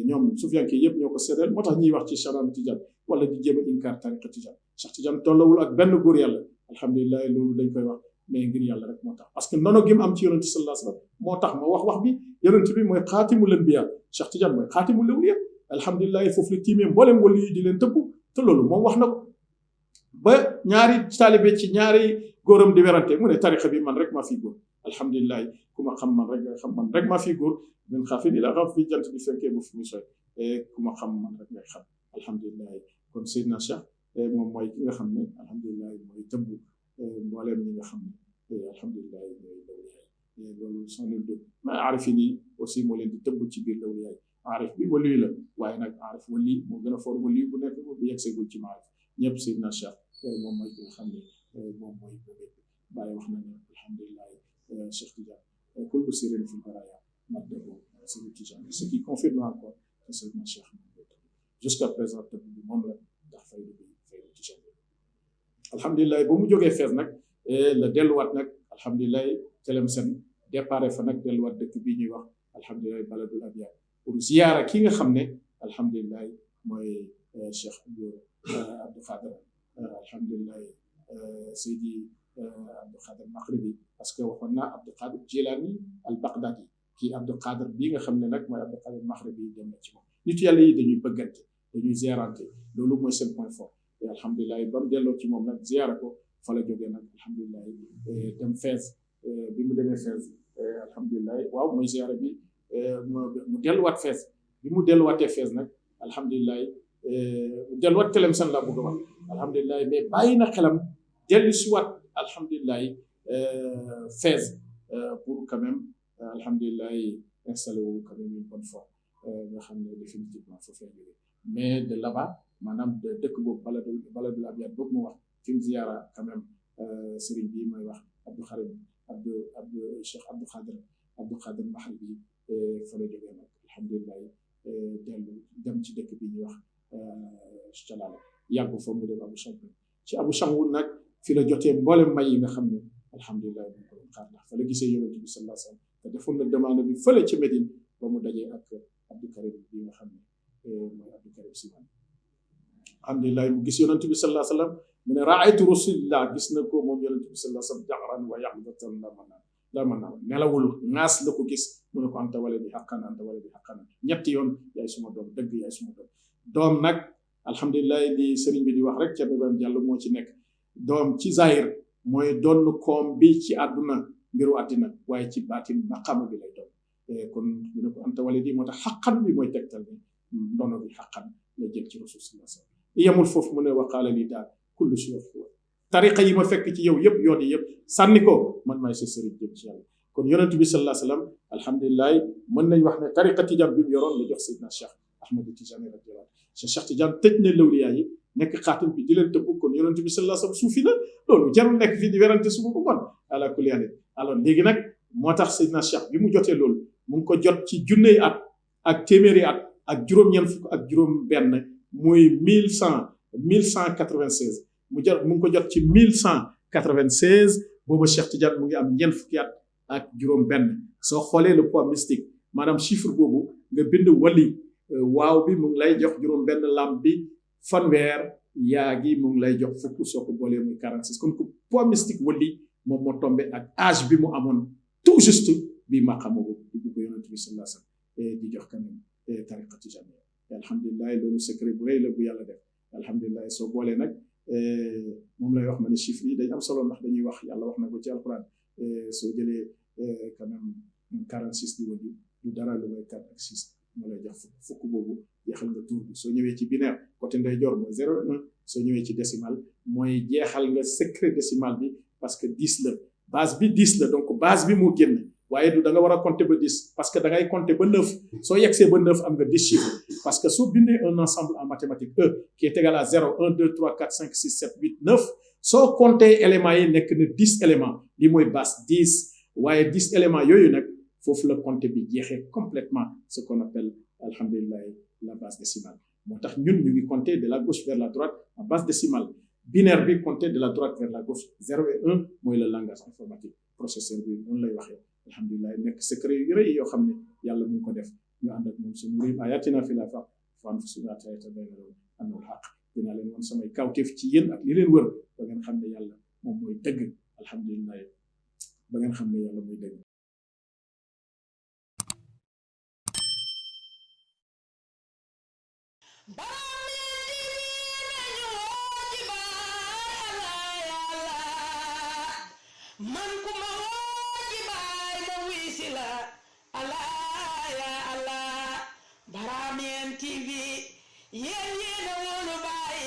ñoom sufiyanke yëpp ñoo ko séddal moo tax ñuy wax ci Cheikh Ahmad Tidiane wala di jéem a inkaar tariqa Tidiane Cheikh Tidiane tollawul ak benn góor yàlla alhamdulilah loolu dañ koy wax mais ngir yàlla rek moo tax parce que nono gi mu am ci yonent sallallahu alayhi wasallam moo tax ma wax bi yonent bi mooy xaatimul anbiya Cheikh Tidiane mooy xaatimul awliya alhamdulilah foofu la tiimee mboolem wala yi di leen tëbb te loolu moom wax na ko ba ñaari taalibe ci ñaari góoram di werante mu ne tariqa bi man rek maa fi góor alhamdulilah ku ma xam man rek maa fi góor min xaafin ila xaaf fi jant bi fekkee bu fi mu soy ku ma xam man rek ngay xam alhamdulilah kon Seydina Cheikh moom mooy ki nga xam ne alhamdulilah mooy tëbb mbooleem ñi nga xam ne alhamdulilah mooy lawliyaay loolu sans nul doute mais aarifin yi aussi moo leen di tëbb ci biir lawliyaay aarif bi wali la waaye nag aarif wali moo gën a for wali bu nekk bu yegsegul ci maarif ñëpp Seydina Cheikh moom mooy ki nga xam ne moom mooy boobu bàyyi wax na ne alhamdulilah Cheikh Tidiane kullu sirin fi baraya maddahu Seydina Tidiane ce qui confirme encore que Seydina Cheikh jusqu'à présent tëbb bi moom la ndax fayda bi fayda Tidiane alhamdulilah ba mu jógee Fès nag la delluwaat nag alhamdulilah Tlemcen départ fa nag delluwaat dëkk bii ñuy wax alhamdulilah baladul abyad pour ziyaara ki nga xam ne alhamdulilah mooy Cheikh Abdou Khader alhamdulilah Seydi Abdou Khader Maghribi parce que waxoon naa Abdou Khader Jilani al Baghdadi kii Abdou Khader bii nga xam ne nag mooy Abdou Khader Maghribi dem na ci moom nitu yàlla yi dañuy bëggante dañuy ziyaarante loolu mooy seen point fort alhamdulilah ba mu delloo ci moom nag ziyaara ko fa la jógee nag alhamdulilah dem Fès bi mu demee Fès alhamdulilah waaw mooy ziyaara bi mu delluwaat Fès bi mu delluwaatee Fès nag alhamdulilah mu delluwaat Tlemcen laa bëgg a wax alhamdulilah mais bàyyi na xelam dellu si waat alhamdulilah Fès pour quand même alhamdulilah installé wu quand même une bonne fois nga xam ne définitivement foofu la jógee mais de là-bas maanaam dëkk boobu baladul abyad boobu mu wax fi mu ziyaara quand même sëriñ bi mooy wax Cheikh Abdou Khader Maghribi fa la jógee nag alhamdulilah dellu dem ci dëkk bi ñuy wax Jalala yàggu fa mu dem Abou Champoun ci Abou Champoun nag fi la jotee mboolem may yi nga xam ne alhamdulilah bu ko doon xaar ndax fa la gisee yonent bi sallallahu alayhi wasallam te defoon na demande bi fële ci Médine ba mu dajee ak Abdou Karim bi nga xam ne mooy Abdou Karim Siman alhamdulilah mu gis yonent bi sallallahu alayhi wasallam mu ne raaytu rasulillah gis na ko moom yonent bi sallallahu alayhi wasallam jaxran wa yaqdatan la man nelawul ŋaas la ko gis mu ne ko anta wala di xaqan anta wala di xaqan ñetti yoon yaay suma doom dëgg yaay suma doom nag alhamdulilah di sëriñ bi di wax rek Thierno Ibrahima Diallo moo ci nekk doom ci zahir mooy doon koom bi ci àdduna mbiru àddina waaye ci baatin maqama bi lay doon kon mu ne ko anta wala di moo tax xaqan bi mooy tegtal ne ndono bi xaqan la jël ci rasul sallallahu alayhi wasallam yemul foofu mu ne waqaala li daal kullu shuyukh tariqa yi ma fekk ci yow yëpp yoon yi yëpp sànni ko man maay sa sëriñ jëm ci yàlla kon yonent bi sallallahu alayhi wasallam alhamdulilah mën nañ wax ne tariqa Tidiane bi mu yoroon la jox Seydina Cheikh Ahmad Tidiane radiyallahu anhu Cheikh Tidiane tëj na lawliyaa yi nekk xaatim bi di leen tëbb kon yonent bi sallallahu alayhi wasallam suufi na loolu jarul nekk fii di werante suba ko bon ala kulli haal alors léegi nag moo tax Seydina Cheikh bi mu jotee loolu mu ngi ko jot ci junney at ak téeméeri at ak juróom-ñeent fukk ak juróom-benn muy 1196 mu ngi ko jot ci 1196 booba Cheikh Tidiane mu ngi am ñeent fukki at ak juróom-benn soo xoolee le poids mystique maanaam chiffre boobu nga bind wali waaw bi mu ngi lay jox juróom-benn lam bi fanweer yaa gi mu ngi lay jox fukk soo ko boolee muy 46 kon ku poids mystique wali moom moo tombé ak âge bi mu amoon tout juste bi maqama boobu di ko yonent bi sallallahu alayhi wasallam di jox kanam tariqa tijaniyya alhamdulilah loolu secret bu rëy la bu yàlla def alhamdulilah soo boolee nag moom lay wax ma ne chiffres yi dañ am solo ndax dañuy wax yàlla wax na ko ci alquran soo jëlee quand même 46 di wali du dara lu may 4 ak 6 moo lay jox fukk boobu jeexal nga tour bi soo ñëwee ci binaire côté ndeyjoor mooy 0 1 soo ñëwee ci décimal mooy jeexal nga secret décimal bi parce que 10 la base bi 10 la donc base bi moo génn waaye du da nga war a compter ba 10 parce que da ngay compter ba 9 soo yegsee ba 9 am nga 10 chiffres parce que soo bindee un ensemble en mathématiques E qui est égal à 0 1 2 3 4 5 6 7 8 9 soo compter éléments yi nekk na 10 éléments li mooy base 10 waaye 10 éléments yooyu nag foofu la compter bi jeexee complètement ce qu'on appelle alhamdulillah la base décimale moo tax ñun ñu ngi compter de la gauche vers la droite en base décimale binaire bi compter de la droite vers la gauche 0 et 1 mooy le langage informatique processeur bi noonu lay waxee alhamdulillah nekk secret yu rëy yoo xam ne yàlla mu ngi ko def ñu ànd ak moom sunurim ayatina fi la fa fan suna tayta bayna annal haq dinaa leen woon samay kawteef ci yéen ak li leen wër ba ngeen xam ne yàlla moom mooy dëgg alhamdulillah ba ngeen xam ne yàlla mooy dëgg man ku ma woo ci baay ma wisi la Allah ya Allah Barameen TV yéen yéen a wóolu baay